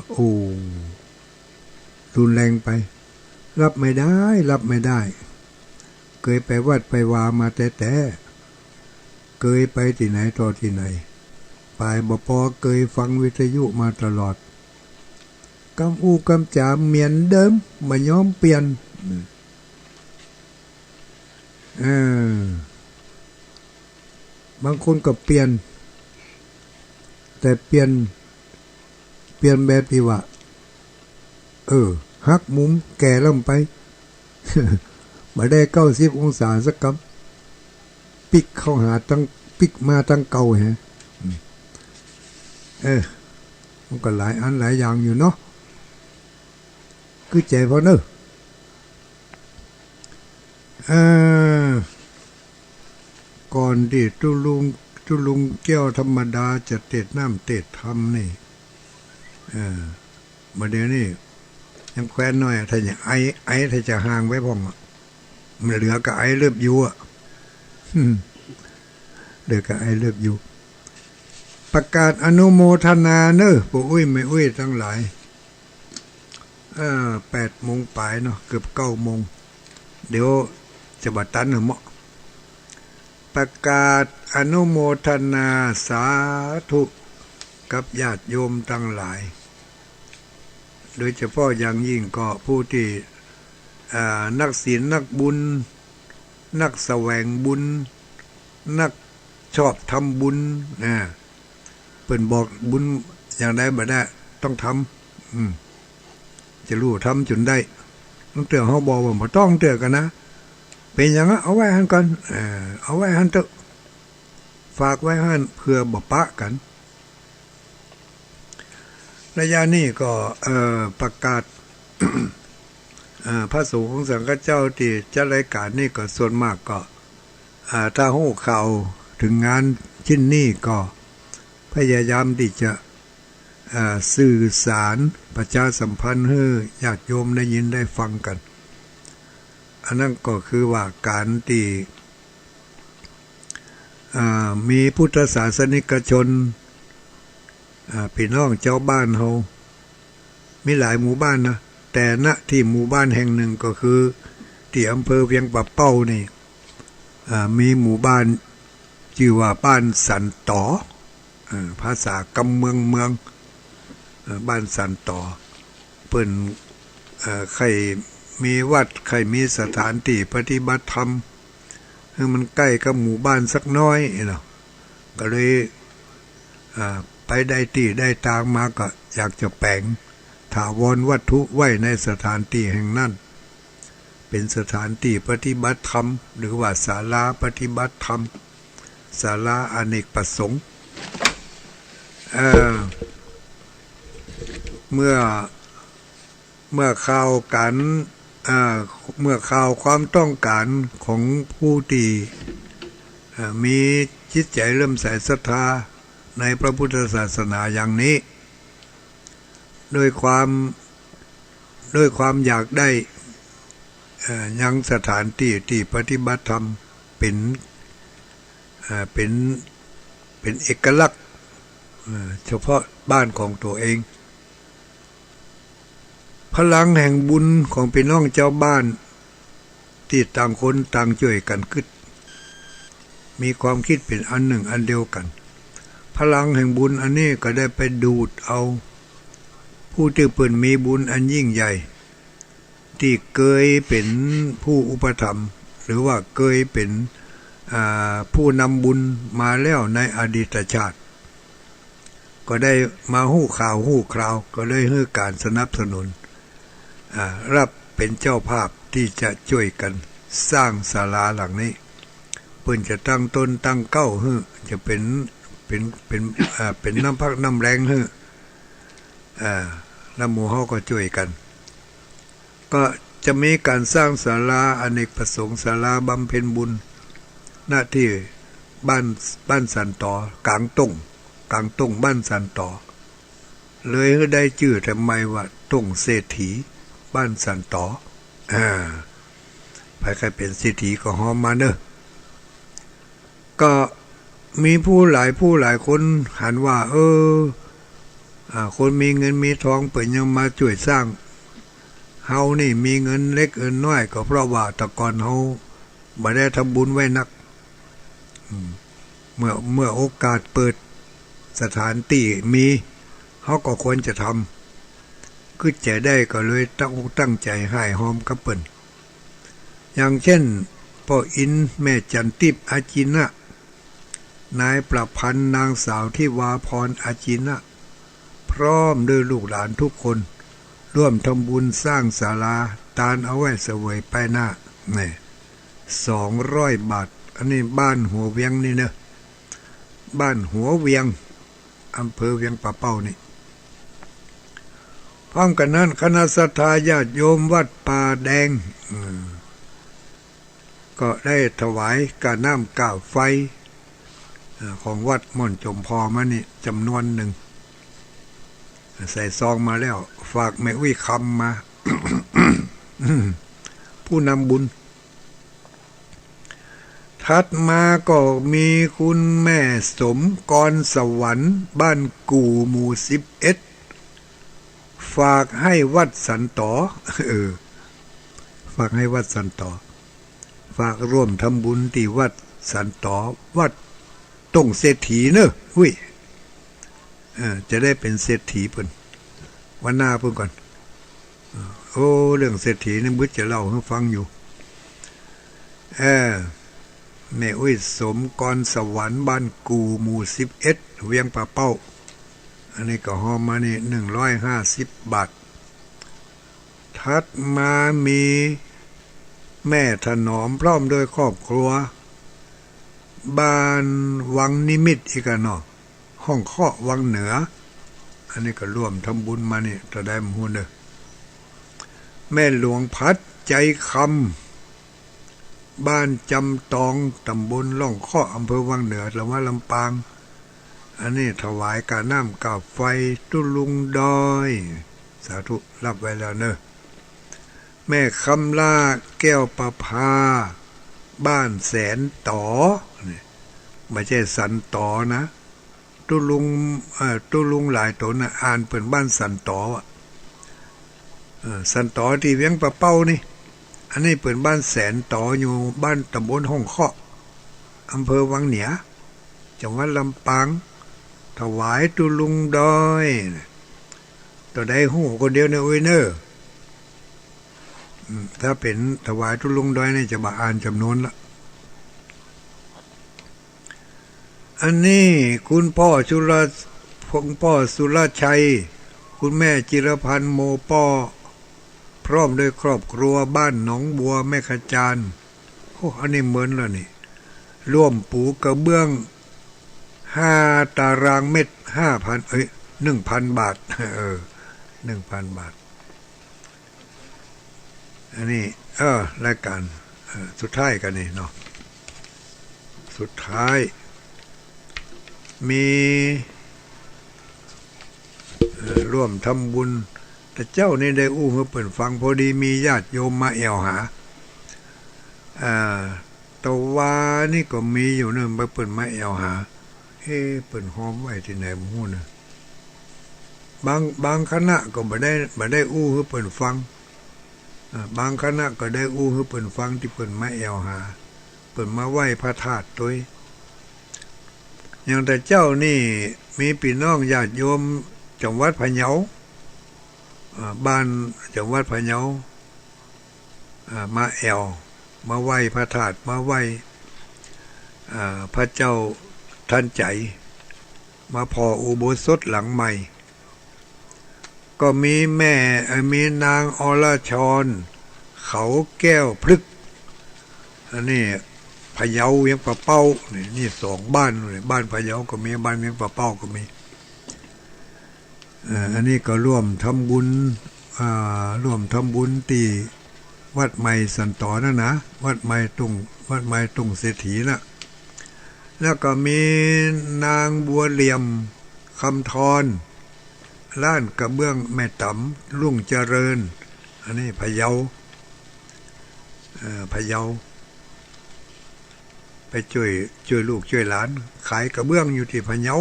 รุนแรงไปรับไม่ได้เคยไปวัดไปวามาแต่เคยไปที่ไหนต่อที่ไหนไปบ่พอเคยฟังวิทยุมาตลอดกำอู้กำจ๋าเหมือนเดิมไม่ยอมเปลี่ยนบางคนก็เปลี่ยนแต่เปลี่ยนแบบที่ว่าหักมุมแก่ลงไป มาได้90 องศาสักกำปิกเข้าหาตั้งปิกมาตั้งเก่าฮะมันก็หลายอันหลายอย่างอยู่เนาะคือใจพอเนอะก่อนที่ตุลุงแก้วธรรมดาจะเตดน้ำเตดธรรมนี่มาเดี๋ยวนี้ยังแคว้นน้อยถ้าอย่างไอ้ถ้าจะห่างไว้พ่องมันเหลือกับไอ้เลิบอยู่เหลือกับไอ้เลิบอยู่ประกาศอนุโมทนาเนอะปู่อุ้ยแม่อุ้ยทั้งหลาย8 โมงปลายเนาะเกือบ9 โมงเดี๋ยวจะบัดตันเหรอเหมาะประกาศอนุโมทนาสาธุกับญาติโยมทั้งหลายโดยเฉพาะอย่างยิ่งก็ผู้ที่นักศีลนักบุญนักแสวงบุญนักชอบทำบุญเปิ่นบอกบุญอย่างใดบ่ได้ต้องทำจะรู้ทำจนได้ต้องเตือนเขาบอกว่าบ่ต้องเตือนกันนะเป็นอย่างนั้นเอาไว้หันก่อนเอาไว้หันเถอะฝากไว้หันเพื่อบ่ปะกันระยะนี้ก็ประกาศ พระสงฆ์ของสังฆเจ้าที่จัดรายการนี่ก็ส่วนมากก็ถ้าหู้ข่าวถึงงานชิ้นนี้ก็พยายามที่จะสื่อสารประชาสัมพันธ์ให้ญาติโยมได้ยินได้ฟังกันอันนั้นก็คือว่าการที่ มีพุทธศาสนิกชนพี่น้องเจ้าบ้านเฮามีหลายหมู่บ้านนะแต่ณที่หมู่บ้านแห่งหนึ่งก็คือที่อำเภอเวียงป่าเป้านี่มีหมู่บ้านชื่อว่าบ้านสันต่อภาษากำเมืองบ้านสันต่อเปิ้นใครมีวัดใครมีสถานที่ปฏิบัติธรรมมันใกล้กับหมู่บ้านสักน้อยเนาะก็เลยไปได้ที่ได้ทางมาก็อยากจะแปลงถาวรวัตถุไว้ในสถานที่แห่งนั้นเป็นสถานที่ปฏิบัติธรรมหรือว่าศาลาปฏิบัติธรรมศาลาอเนกประสงค์เมื่อข่าวกันเมื่อข่าวความต้องการของผู้ที่มีจิตใจเริ่มใส่ศรัทธาในพระพุทธศาสนาอย่างนี้ด้วยความอยากได้ยังสถานที่ที่ปฏิบัติธรรมเป็นเอกลักษณ์เฉพาะบ้านของตัวเองพลังแห่งบุญของพี่น้องเจ้าบ้านที่ต่างคนต่างช่วยกันคิดมีความคิดเป็นอันหนึ่งอันเดียวกันพลังแห่งบุญอันนี้ก็ได้ไปดูดเอาผู้ที่เปิ่นมีบุญอันยิ่งใหญ่ที่เคยเป็นผู้อุปถัมภ์หรือว่าเคยเป็นผู้นำบุญมาแล้วในอดีตชาติก็ได้มาหู้ข่าวหู้คราวก็เลยให้การสนับสนุนรับเป็นเจ้าภาพที่จะช่วยกันสร้างศาลาหลังนี้เพิ่นจะตั้งต้นตั้งเก้าฮื้อจะเป็นน้ำพักน้ำแรงฮื้อแล้วหมู่เฮาก็ช่วยกันก็จะมีการสร้างศาลาอเนกประสงค์ศาลาบำเพ็ญบุญหน้าที่บ้านสันต่อกลางต้งบ้านสันต่อเลยได้ชื่อทำไมว่าต้งเศรษฐีบ้านสันต่อใครเป็นเศรษฐีก็หอมมาเนอะก็มีผู้หลายคนหันว่าคนมีเงินมีทองเปิดยังมาช่วยสร้างเฮานี่มีเงินเล็กเงินน้อยก็เพราะว่าแต่ก่อนเฮาบ่ได้ทำบุญไว้นักเมื่อโอกาสเปิดสถานที่มีเฮาก็ควรจะทำคือจะได้ก็เลยตั้งใจให้หอมกับเปิ้นอย่างเช่นพ่ออินแม่จันทิพย์อาจินะนายประพันธ์นางสาวที่วาพรอาจินะพร้อมด้วยลูกหลานทุกคนร่วมทำบุญสร้างศาลาตานเอาไว้เสวยไปหน้านี่200 บาทอันนี้บ้านหัวเวียงนี่เนอะบ้านหัวเวียงอำเภอเวียงป่าเป้านี่พร้อมกันนั้นคณะศรัทธาญาติโยมวัดป่าแดงก็ได้ถวายกาน้ำก้าวไฟของวัดม่อนจมพอมานี่จำนวนหนึ่งใส่ซองมาแล้วฝากแม่อุ้ยคำมา ผู้นำบุญถัดมาก็มีคุณแม่สมกรสวรรค์บ้านกู่หมู่11ฝากให้วัดสันต่อฝากให้วัดสันต่อฝากร่วมทำบุญที่วัดสันต่อวัดต้งเศรษฐีเนอะหุ้ยจะได้เป็นเศรษฐีเพิ่นวันหน้าเพิ่นก่อนเรื่องเศรษฐีนี่บึ้ดจะเล่าให้ฟังอยู่แม่อุ้ยสมกรสวรรค์บ้านกู่หมู่11เวียงป่าเป้าอันนี้ก็หอมมานี่150 บาทถัดมามีแม่ถนอมพร้อมโดยครอบครัวบ้านวังนิมิตอีกเนาะห้องเคาะวังเหนืออันนี้ก็ร่วมทำบุญมานี่จะได้มหุ่นเด้อแม่หลวงพัดใจคำบ้านจำตองตำบลล่องเคาะอำเภอวังเหนือจังหวัดลำปางอันนี้ถวายกาน้ำกาไฟตุลุงดอยสาธุรับไว้แล้วเนอะแม่คำล่าแก้วประภาบ้านแสนต่อ ไม่ใช่สันต่อนะตุลุงหลายตนนะอ่านเปิ่นบ้านสันต่อสันต่อที่เวียงปะเป้านี่อันนี้เปิ่นบ้านแสนต่ออยู่บ้านตำบลห้องเคาะอำเภอวังเหนือจังหวัดลำปางถวายตุลุงดอยตัวใดหูคนเดียวในโอยเนอร์ถ้าเป็นถวายตุลุงดอยนี่จะมาอ่านจำนวนละอันนี้คุณพ่อสุรชัยคุณแม่จิรพันธ์โมป้อพร้อมด้วยครอบครัวบ้านหนองบัวแม่ขจานโอ้อันนี้เหมือนแล้วนี่ร่วมปูกระเบื้อง5 ตารางเมตร 1,000 บาท1,000 บาทอันนี้รายการสุดท้ายกันนี่เนาะสุดท้ายมีร่วมทำบุญแต่เจ้านี่ได้อู้เพื่อเปิดฟังพอดีมีญาติโยมมาแอวหาตะวานี่ก็มีอยู่เนื่องไปเปิดมาแอวหาเปิดหอมไว้ที่ไหนมู้นะบางคณะก็ไม่ได้อู้เพื่อเปิดฟังบางคณะก็ได้อู้เพื่อเปิดฟังที่เปิดมาแอวหาเปิดมาไหว้พระธาตุตัวอย่างแต่เจ้านี่มีพี่น้องญาติโยมจังหวัดพะเยาบ้านจังหวัดพะเยามาแอวมาไหว้พระธาตุมาไหว้พระเจ้าท่านใจมาพออุโบสถหลังใหม่ก็มีมีนางอรชรเขาแก้วพฤกษ์อันนี้พะเยาเวียงปะเป้านี่2 บ้านเลยบ้านพะเยาก็มีบ้านเวียงปะเป้าก็มีอันนี้ก็ร่วมทำบุญที่วัดใหม่สันต่อนะวัดใหม่ตุงเศรษฐีนะแล้วก็มีนางบัวเหลี่ยมคำทรล้านกระเบื้องแม่ต๋ำรุ่งเจริญอันนี้พะเยาไปช่วยลูกช่วยหลานขายกระเบื้องอยู่ที่พะเยา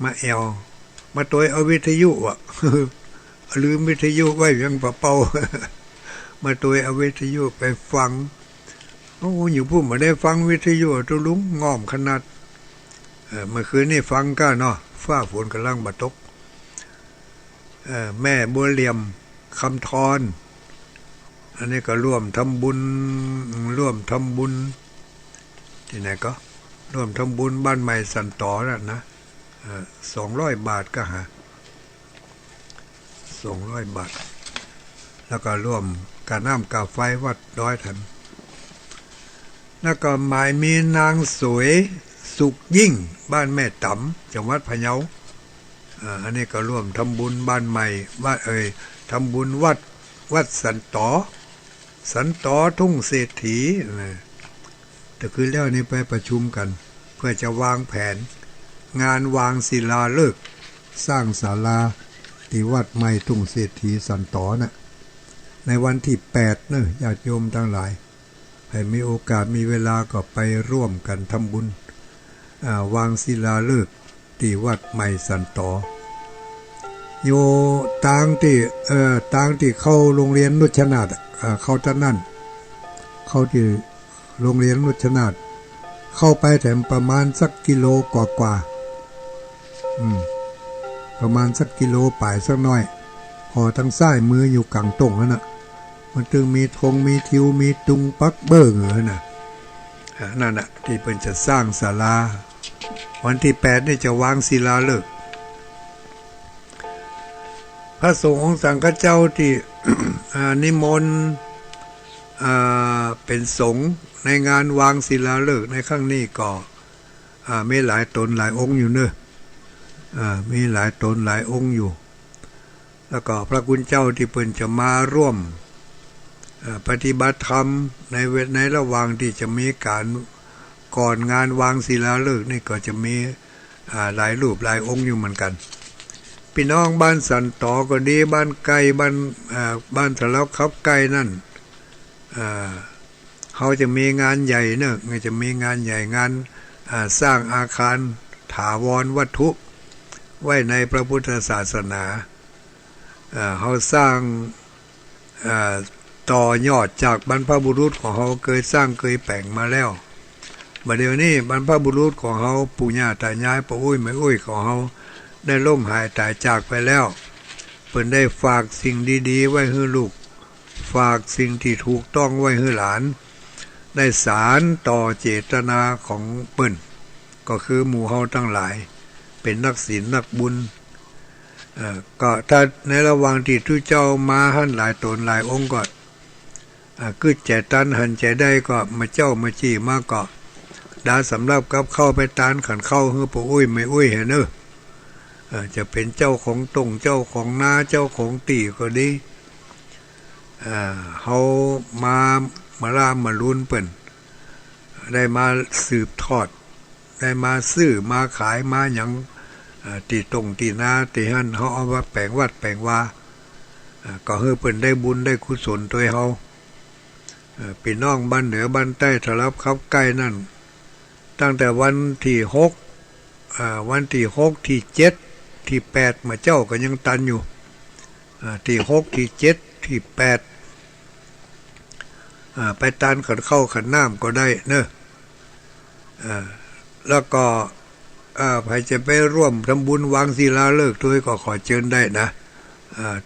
มาแอวมาตัวเอาวิทยุลืมวิทยุไว้ยังปะเป่ามาตัวเอาวิทยุไปฟังโอ้อยู่พูดมาได้ฟังวิทยุตุลุงง่อมขนาดเมื่อคืนนี่ฟังก็เนาะฟ้าฝนกำลังมาตกแม่บัวเหลี่ยมคำทรอันนี้ก็ร่วมทำบุญที่ไหนก็ร่วมทำบุญบ้านใหม่สันต่อนะ200 บาทก็หา200 บาทแล้วก็ร่วมกาน้ำกาไฟวัดดอยทันแล้วก็หมายมีนางสวยสุขยิ่งบ้านแม่ต๋ำจังหวัดพะเยาอันนี้ก็ร่วมทำบุญบ้านใหม่ทำบุญวัดสันต่อทุ่งเศรษฐีแต่คือแล้วนี่ไปประชุมกันเพื่อจะวางแผนงานวางศิลาฤกษ์สร้างศาลาที่วัดใหม่ทุ่งเศรษฐีสันต่อในวันที่8ญาติโยมทั้งหลายให้มีโอกาสมีเวลาก็ไปร่วมกันทำบุญวางศิลาฤกษ์ที่วัดใหม่สันต่ออยู่ต่างที่เข้าโรงเรียนนุชนาธิ์เข้าที่นั่นเข้าที่โรงเรียนนุชนาธิ์เข้าไปแถมประมาณสักกิโลกว่าประมาณสักกิโลป่ายสักน้อยพอทางซ้ายมืออยู่กลางตรงนั่นน่ะมันจึงมีธงมีทิวมีตุงปักเบิ้งน่ะนั่นน่ะที่เพิ่นจะสร้างศาลาวันที่8นี่จะวางศิลาฤกษ์พระสงฆ์ของสังฆเจ้าที่ นิมนต์เป็นสงฆ์ในงานวางศิลาฤกษ์ในครั้งนี้ก็มีหลายตนหลายองค์อยู่เนอะมีหลายตนหลายองค์อยู่แล้วก็พระคุณเจ้าที่เพิ่นจะมาร่วมปฏิบัติธรรมในระหว่างที่จะมีการก่อนงานวางศิลาฤกษ์นี่ก็จะมีหลายรูปหลายองค์อยู่เหมือนกันพี่น้องบ้านสันต่อก็ดีบ้านไก่บ้านทะเลาะขับไก่นั่นเฮ เขาจะมีงานใหญ่เนอะจะมีงานใหญ่งานสร้างอาคารถาวรวัตถุไว้ในพระพุทธศาสนาเขาสร้างต่อยอดจากบรรพบุรุษของเขาเคยสร้างเคยแปลงมาแล้วบัดเดี๋ยวนี้บรรพบุรุษของเขาปู่ย่าตายายปู่อุ้ยแม่อุ้ยของเขาได้ล่มหายตายจากไปแล้วเพิ่นได้ฝากสิ่งดีๆไว้ให้ลูกฝากสิ่งที่ถูกต้องไว้ให้หลานได้สารต่อเจตนาของเปิ้นก็คือหมู่เฮาทั้งหลายเป็นนักศีลนักบุญก็ถ้าในระหว่างที่ทุเจ้ามาหันหลายตนหลายองค์ก็คือใจตันหันใจได้ก็มาเจ้ามาจี้มาก็ดาสำหรับกับเข้าไปตานขันเข้าเฮือปู่อุ้ยไม่อุ้ยเห็นเนอะจะเป็นเจ้าของตรงเจ้าของนาเจ้าของตีก็ดีเขามาล่ามาลุ้นเปิ่นได้มาสืบทอดได้มาซื้อมาขายมาอย่างตีตรงตีนาตีหันเขาเอาว่าแปลงวัดแปลงว่าก็เฮือเปิ่นได้บุญได้กุศลตัวเขาพี่น้องบ้านเหนือบ้านใต้ทะลับขับใกล้นั่นตั้งแต่วันที่วันที่ที่ที่มาเจ้าก็ยังตันอยู่ที่ที่ที่ไปตันขันเข้าขันน้ำก็ได้เนอะแล้วก็ใครจะไปร่วมทำบุญวางศิลาฤกษ์ด้วยก็ขอเชิญได้นะ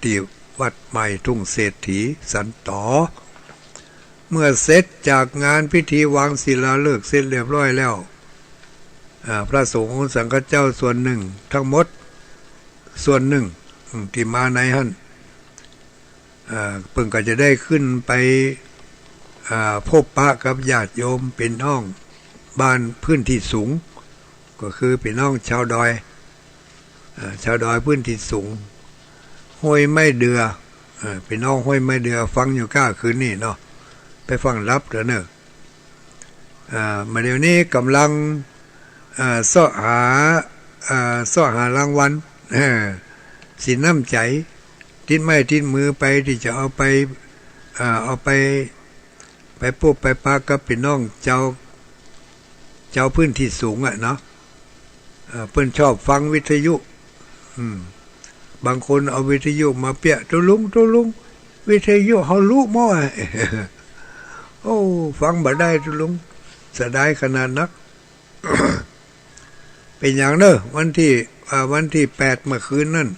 ที่วัดใหม่ทุ่งเศรษฐีสันตอเมื่อเสร็จจากงานพิธีวางศิลาฤกษ์เสร็จเรียบร้อยแล้วพระสงฆ์สังฆเจ้าส่วนหนึ่งทั้งหมดส่วนหนึ่งที่มาในหั่นเพิ่งก็จะได้ขึ้นไปพบปะกับญาติโยมเป็นน้องบ้านพื้นที่สูงก็คือเป็นน้องชาวดอยพื้นที่สูงห้วยไม้เดือเป็นน้องห้วยไม้เดือฟังอยู่คืนนี้เนาะไปฟังรับเถอะเนอะมาเดี๋ยวนี้กำลังเสาะหารางวัลสินน้ำใจทิ้นไม้ทิ้นมือไปที่จะเอาไปปุ๊บไปปากับพี่น้องเจ้าพื้นที่สูงเนาะเพิ่นชอบฟังวิทยุบางคนเอาวิทยุมาเปียตุลุงวิทยุเฮารู้มั้ยโอ้ฟังบ่ได้ตุลุงเสียดายขนาดนัก เป็นอย่างเนอะวันที่8เมื่อคืนนั่น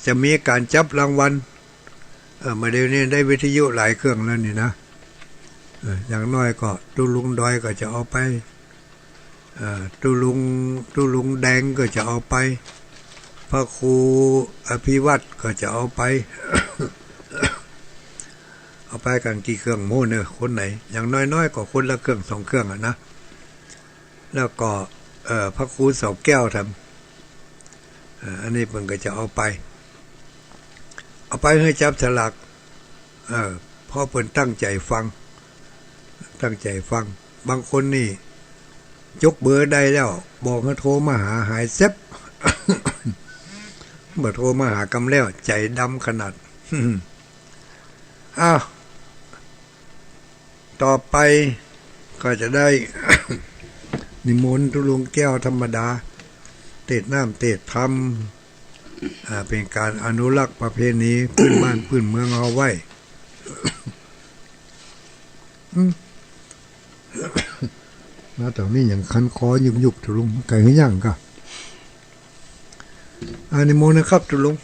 จะมีการจับรางวัลมาเดี๋ยวนี้ได้วิทยุหลายเครื่องแล้วนี่นะอย่างน้อยก็ตุลุงดอยก็จะเอาไปตุลุงแดงก็จะเอาไปพระครูอภิวัตก็จะเอาไป เอาไปกันกี่เครื่องโม่เนอะคนไหนอย่างน้อยๆก็คนละเครื่อง2เครื่องนะแล้วก็พระครูเสาแก้วทำอันนี้เพิ่นก็จะเอาไปให้จับฉลากเพราะเพิ่นตั้งใจฟังบางคนนี่ยกเบอร์ได้แล้วบอกให้โทรมาหาหายเซ็บ เมื่อโทรมาหากำแล้วใจดำขนาด ต่อไปก็จะได้ นิมนต์ตุลุงแก้วธรรมดาเทศน้ำเทศธรรมเป็นการอนุรักษ์ประเพณีพื้นบ้านพื้นเมืองเอาไว้ มาแต่นี่อย่างคันคอยุบตุลุงไก่ให้ย่างก็นิมนต์นะครับตุลุง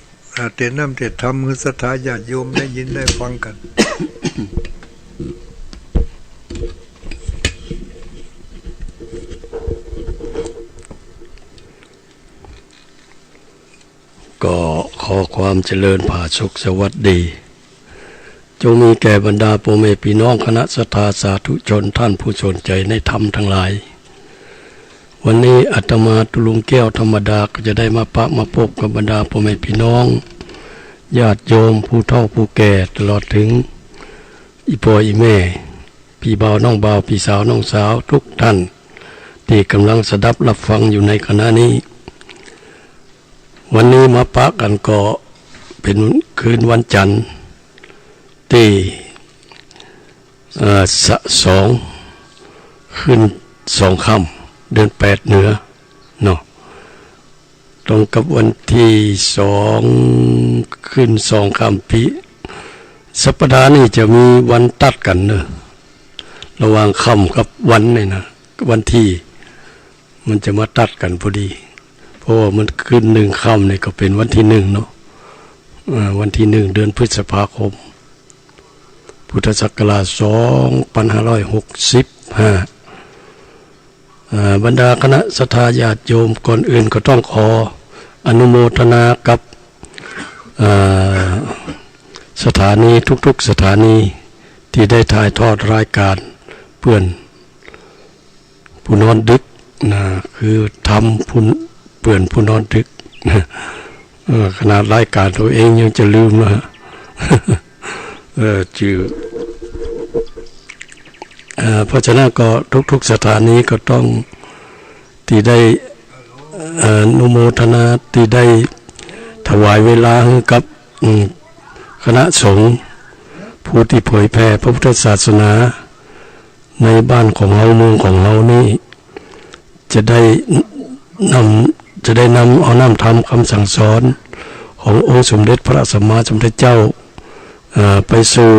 เทศน้ำเทศธรรมคือศรัทธาญาติโยมได้ยินได้ฟังกัน ก็ขอความเจริญผาสุขสวัสดีจงมีแก่บรรดาพ่อแม่พี่น้องคณะศรัทธาสาธุชนท่านผู้สนใจในธรรมทั้งหลายวันนี้อาตมาตุลุงแก้วธรรมดาก็จะได้มาพบกับบรรดาพ่อแม่พี่น้องญาติโยมผู้เฒ่าผู้แก่ตลอดถึงอีพ่ออีแม่พี่บ่าวน้องบ่าวพี่สาวน้องสาวทุกท่านที่กำลังสดับรับฟังอยู่ในขณะนี้วันนี้มาปะกันก็เป็นคืนวันจันทร์ที่ สองขึ้น2 ค่ำเดือน8เหนือเนาะตรงกับวันที่2ขึ้น2 ค่ำปีสัปดาห์นี้จะมีวันตัดกันเนอะระหว่างค่ำกับวันนี่นะวันที่มันจะมาตัดกันพอดีเพราะว่ามันขึ้น1 ค่ำนี่ก็เป็นวันที่1เนาะวันที่1เดือนพฤษภาคมพุทธศักราช2565บรรดาคณะศรัทธาญาติโยมก่อนอื่นก็ต้องขออนุโมทนากับสถานีทุกๆสถานีที่ได้ถ่ายทอดรายการเพื่อนผู้นอนดึกนะคือทำเพื่อนผู้นอนดึกขนาดรายการตัวเองยังจะลืมนะชื่อเพราะฉะนั้นก็ทุกๆสถานีก็ต้องที่ได้อนุโมทนาที่ได้ถวายเวลาให้กับคณะสงฆ์ผู้ที่เผยแผ่พระพุทธศาสนาในบ้านของเราเมืองของเรานี่จะได้นำเอาน้ำธรรมคำสั่งสอนขององค์สมเด็จพระสัมมาสัมพุทธเจ้าไปสู่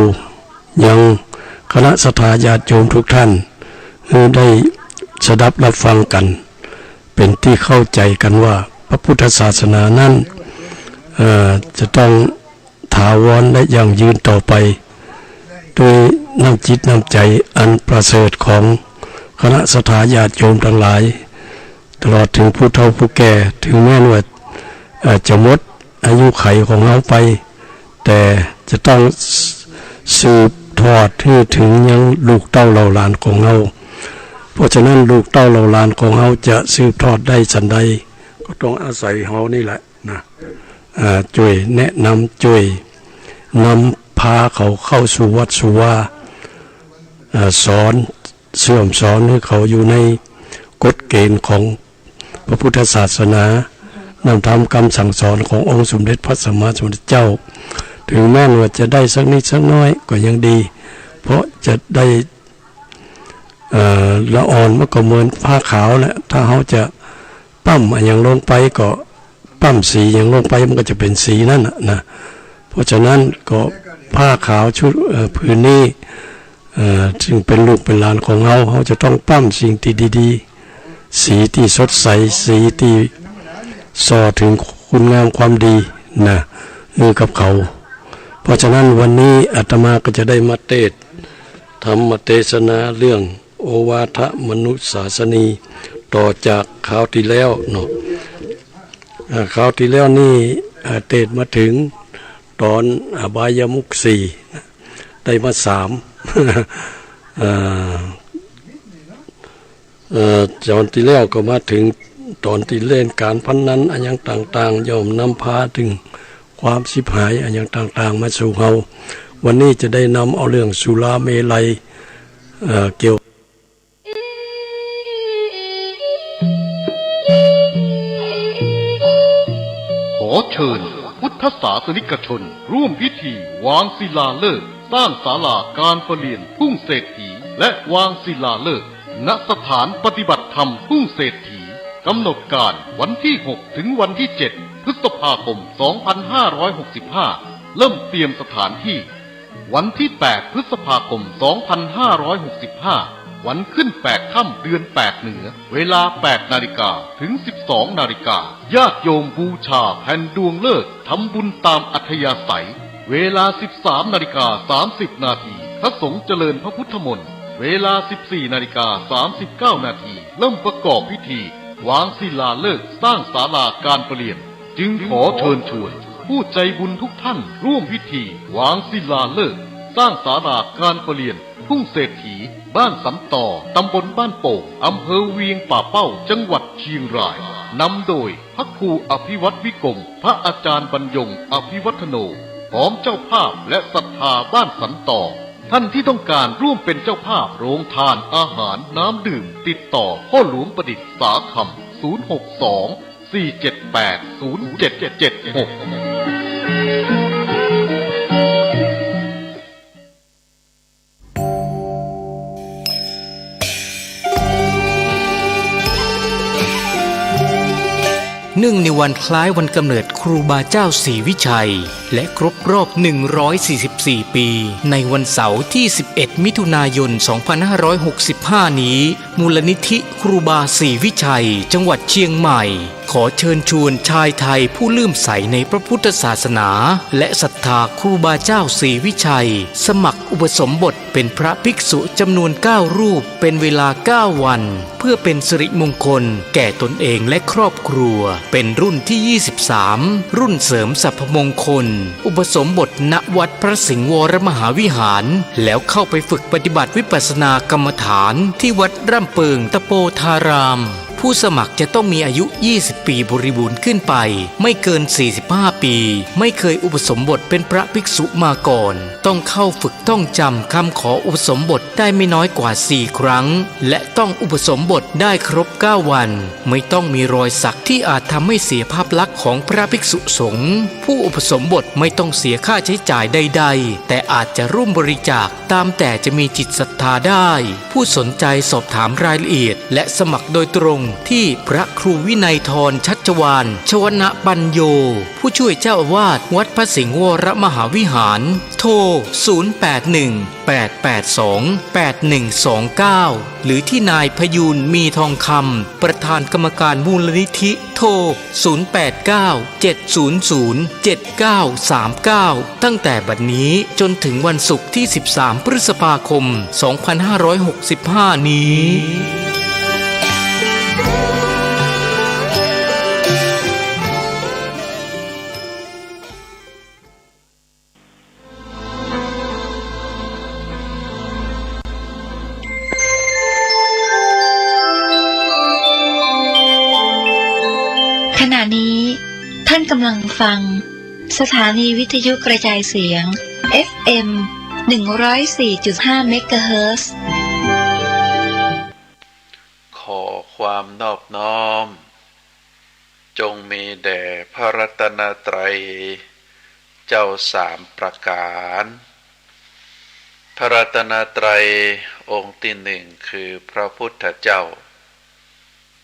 ยังคณะศรัทธาญาติโยมทุกท่านได้สดับรับฟังกันเป็นที่เข้าใจกันว่าพระพุทธศาสนานั้นจะต้องถาวรและยั่งยืนต่อไปด้วยน้ำจิตน้ำใจอันประเสริฐของคณะศรัทธาญาติโยมทั้งหลายตลอดถึงผู้เฒ่าผู้แก่ถึงแม้ว่าจะหมดอายุไขของเราไปแต่จะต้องสืบทอดให้ถึงยังลูกเต้าเหล่าหลานของเราเพราะฉะนั้นลูกเต้าเหล่าหลานของเราจะสืบทอดได้ฉันใดก็ต้องอาศัยเรานี่แหละนะช่วยแนะนำช่วยนำพาเขาเข้าสู่วัดสู่วาสอนเสื่อมสอนให้เขาอยู่ในกฎเกณฑ์ของพระพุทธศาสนานำธรรมคำสั่งสอนขององค์สมเด็จพระสัมมาสัมพุทธเจ้าถึงแม้ว่าจะได้สักนิดสักน้อยก็ยังดีเพราะจะได้ละอ่อนมันก็เหมือนผ้าขาวแหละถ้าเขาจะปั้มอย่างลงไปก็ปั้มสีอย่างลงไปมันก็จะเป็นสีนั่นนะเพราะฉะนั้นก็ผ้าขาวชุดผืนนี้จึงเป็นลูกเป็นหลานของเขาจะต้องปั้มสิ่งที่ดีๆสีที่สดใสสีที่ส่อถึงคุณงามความดีนะกับเขาเพราะฉะนั้นวันนี้อาตมาก็จะได้มาธรรมเทศนาเรื่องโอวาทมนุษยศาสนีต่อจากคราวที่แล้วเนาะคราวที่แล้วนี่เทศมาถึงตอนอบายมุข4ได้มา3ตอนที่แล้วก็มาถึงตอนที่เล่นการพนันอันยังต่างๆย่อมนำพาถึงความสิบหายอันยังต่างๆมาสู่เราวันนี้จะได้นำเอาเรื่องสุราเมลัยเกี่ยวขอเชิญพุทธศาสนิกชนร่วมพิธีวางศิลาฤกษ์สร้างศาลาการประเรียนทุ่งเศรษฐีและวางศิลาฤกษ์ณสถานปฏิบัติธรรมทุ่งเศรษฐีกำหนดการวันที่6ถึงวันที่7พฤษภาคม2565เริ่มเตรียมสถานที่วันที่8พฤษภาคม2565วันขึ้น8ค่ำเดือน8เหนือเวลา8 นาฬิกาถึง 12 นาฬิกาญาติโยมบูชาแผ่นดวงฤกษ์ทำบุญตามอัธยาศัยเวลา 13 นาฬิกา30 นาทีพระสงฆ์เจริญพระพุทธมนต์เวลา 14 นาฬิกา39 นาทีเริ่มประกอบพิธีวางศิลาฤกษ์สร้างศาลาการประเรียนจึงขอเชิญชวนผู้ใจบุญทุกท่านร่วมพิธีวางศิลาฤกษ์สร้างศาลาการประเรียนทุ่งเศรษฐีบ้านสันต่อตำบลบ้านโป่งอำเภอเวียงป่าเป้าจังหวัดเชียงรายนำโดยพระครูอภิวัตวิกรมพระอาจารย์บรรยงอภิวัฒโนพร้อมเจ้าภาพและศรัทธาบ้านสันต่อท่านที่ต้องการร่วมเป็นเจ้าภาพโรงทานอาหารน้ำดื่มติดต่อพ่อหลวงประดิษฐ์สาคำ062 478 0776 เนื่องในวันคล้ายวันกำเนิดครูบาเจ้าศรีวิชัยและครบรอบ144ปีในวันเสาร์ที่11มิถุนายน2565นี้มูลนิธิครูบาศรีวิชัยจังหวัดเชียงใหม่ขอเชิญชวนชายไทยผู้เลื่อมใสในพระพุทธศาสนาและศรัทธาครูบาเจ้าศรีวิชัยสมัครอุปสมบทเป็นพระภิกษุจำนวน9รูปเป็นเวลา9วันเพื่อเป็นสิริมงคลแก่ตนเองและครอบครัวเป็นรุ่นที่23รุ่นเสริมสรรพมงคลอุปสมบทณวัดพระสิงห์วรมหาวิหารแล้วเข้าไปฝึกปฏิบัติวิปัสสนากรรมฐานที่วัดร่ำเปิงตะโปธารามผู้สมัครจะต้องมีอายุ20ปีบริบูรณ์ขึ้นไปไม่เกิน45ปีไม่เคยอุปสมบทเป็นพระภิกษุมาก่อนต้องเข้าฝึกต้องจำคำขออุปสมบทได้ไม่น้อยกว่า4ครั้งและต้องอุปสมบทได้ครบ9วันไม่ต้องมีรอยสักที่อาจทำให้เสียภาพลักษณ์ของพระภิกษุสงฆ์ผู้อุปสมบทไม่ต้องเสียค่าใช้จ่ายใดๆแต่อาจจะร่วมบริจาคตามแต่จะมีจิตศรัทธาได้ผู้สนใจสอบถามรายละเอียดและสมัครโดยตรงที่พระครูวินัยธรชัชวาลชวนะปัญโยผู้ช่วยเจ้าอาวาสวัดพระสิงห์วรมหาวิหารโทร0818828129หรือที่นายพยูนมีทองคำประธานกรรมการมูลนิธิโทร0897007939ตั้งแต่บัดนี้จนถึงวันศุกร์ที่13พฤษภาคม2565นี้ขณะนี้ท่านกำลังฟังสถานีวิทยุกระจายเสียง FM 104.5 เมกะเฮิรตซ์ขอความนอบน้อมจงมีแด่พระรัตนตรัยเจ้า3ประการพระรัตนตรัยองค์ที่หนึ่งคือพระพุทธเจ้า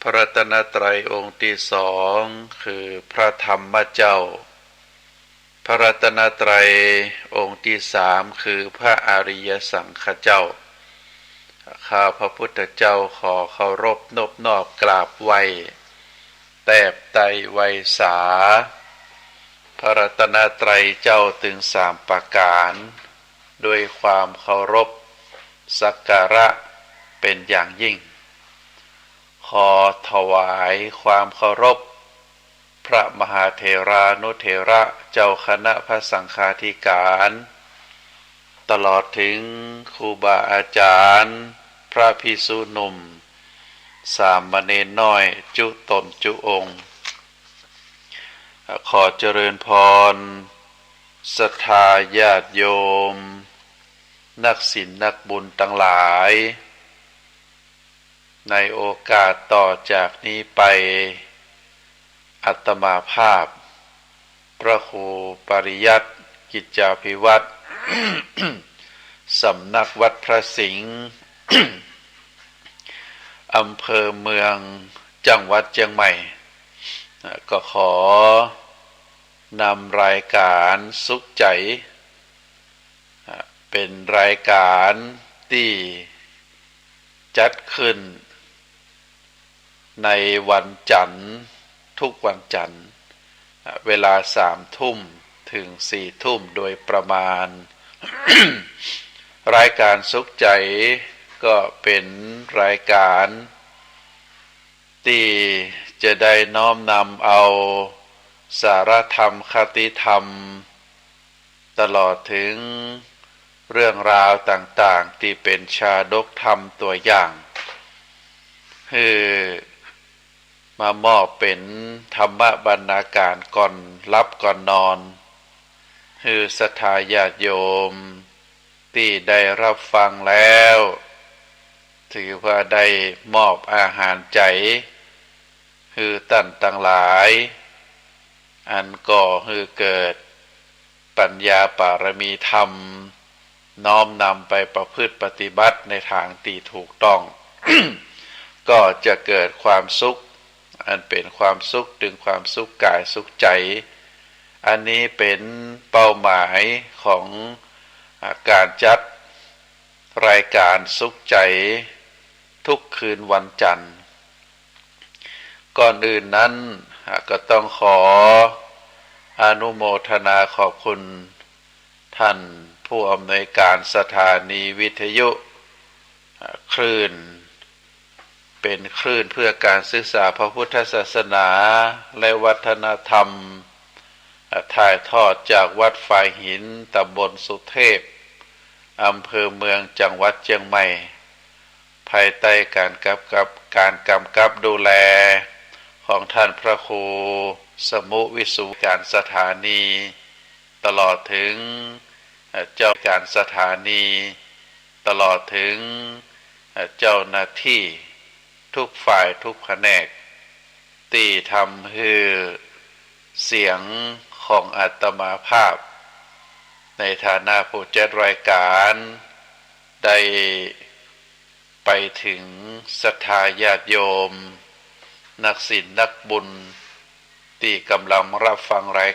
พระรัตนตรัยองค์ที่สองคือพระธรรมเจ้าพระรัตนตรัยองค์ที่สามคือพระอริยสังฆเจ้าข้าพระพุทธเจ้าขอเคารพนบนอบกราบไหว้แตบไตรไวสาพระรัตนตรัยเจ้าถึง3ประการด้วยความเคารพสักการะเป็นอย่างยิ่งขอถวายความเคารพพระมหาเถรานุเถระเจ้าคณะพระสังฆาธิการตลอดถึงครูบาอาจารย์พระภิกษุหนุ่มสามเณรน้อยจุตนจุองค์ขอเจริญพรศรัทธาญาติโยมนักศีลนักบุญทั้งหลายในโอกาสต่อจากนี้ไปอาตมาภาพพระครูปริยัติกิจจาภิวัตร สำนักวัดพระสิงห์ อำเภอเมืองจังหวัดเชียงใหม่ก็ขอนำรายการสุขใจเป็นรายการที่จัดขึ้นในวันจันทร์ทุกวันจันทร์เวลา3 ทุ่มถึง4 ทุ่มโดยประมาณ รายการสุขใจก็เป็นรายการที่จะได้น้อมนำเอาสารธรรมคติธรรมตลอดถึงเรื่องราวต่างๆที่เป็นชาดกธรรมตัวอย่างคือมามอบเป็นธรรมบรรณาการก่อนรับก่อนนอนคือศรัทธาญาติโยมที่ได้รับฟังแล้วถือว่าได้มอบอาหารใจคือท่านทั้งหลายอันก่อคือเกิดปัญญาปารมีธรรมน้อมนำไปประพฤติปฏิบัติในทางที่ถูกต้อง ก็จะเกิดความสุข อันเป็นความสุขถึงความสุขกายสุขใจอันนี้เป็นเป้าหมายของการจัดรายการสุขใจทุกคืนวันจันทร์ก่อนอื่นนั้นก็ต้องขออนุโมทนาขอบคุณท่านผู้อำนวยการสถานีวิทยุคลื่นเป็นคลื่นเพื่อการศึกษาพระพุทธศาสนาและวัฒนธรรมถ่ายทอดจากวัดฝายหินตำบลสุเทพอำเภอเมืองจังหวัดเชียงใหม่ภายใต้การกำกับดูแลของท่านพระครูสมุวิสุการสถานีตลอดถึงเจ้าการสถานีตลอดถึงเจ้าหน้าที่ทุกฝ่ายทุกแผนกที่ทำให้เสียงของอาตมาภาพในฐานะผู้จัดรายการได้ไปถึงศรัทธาญาติโยมนักศีลนักบุญที่กำลังรับฟังราย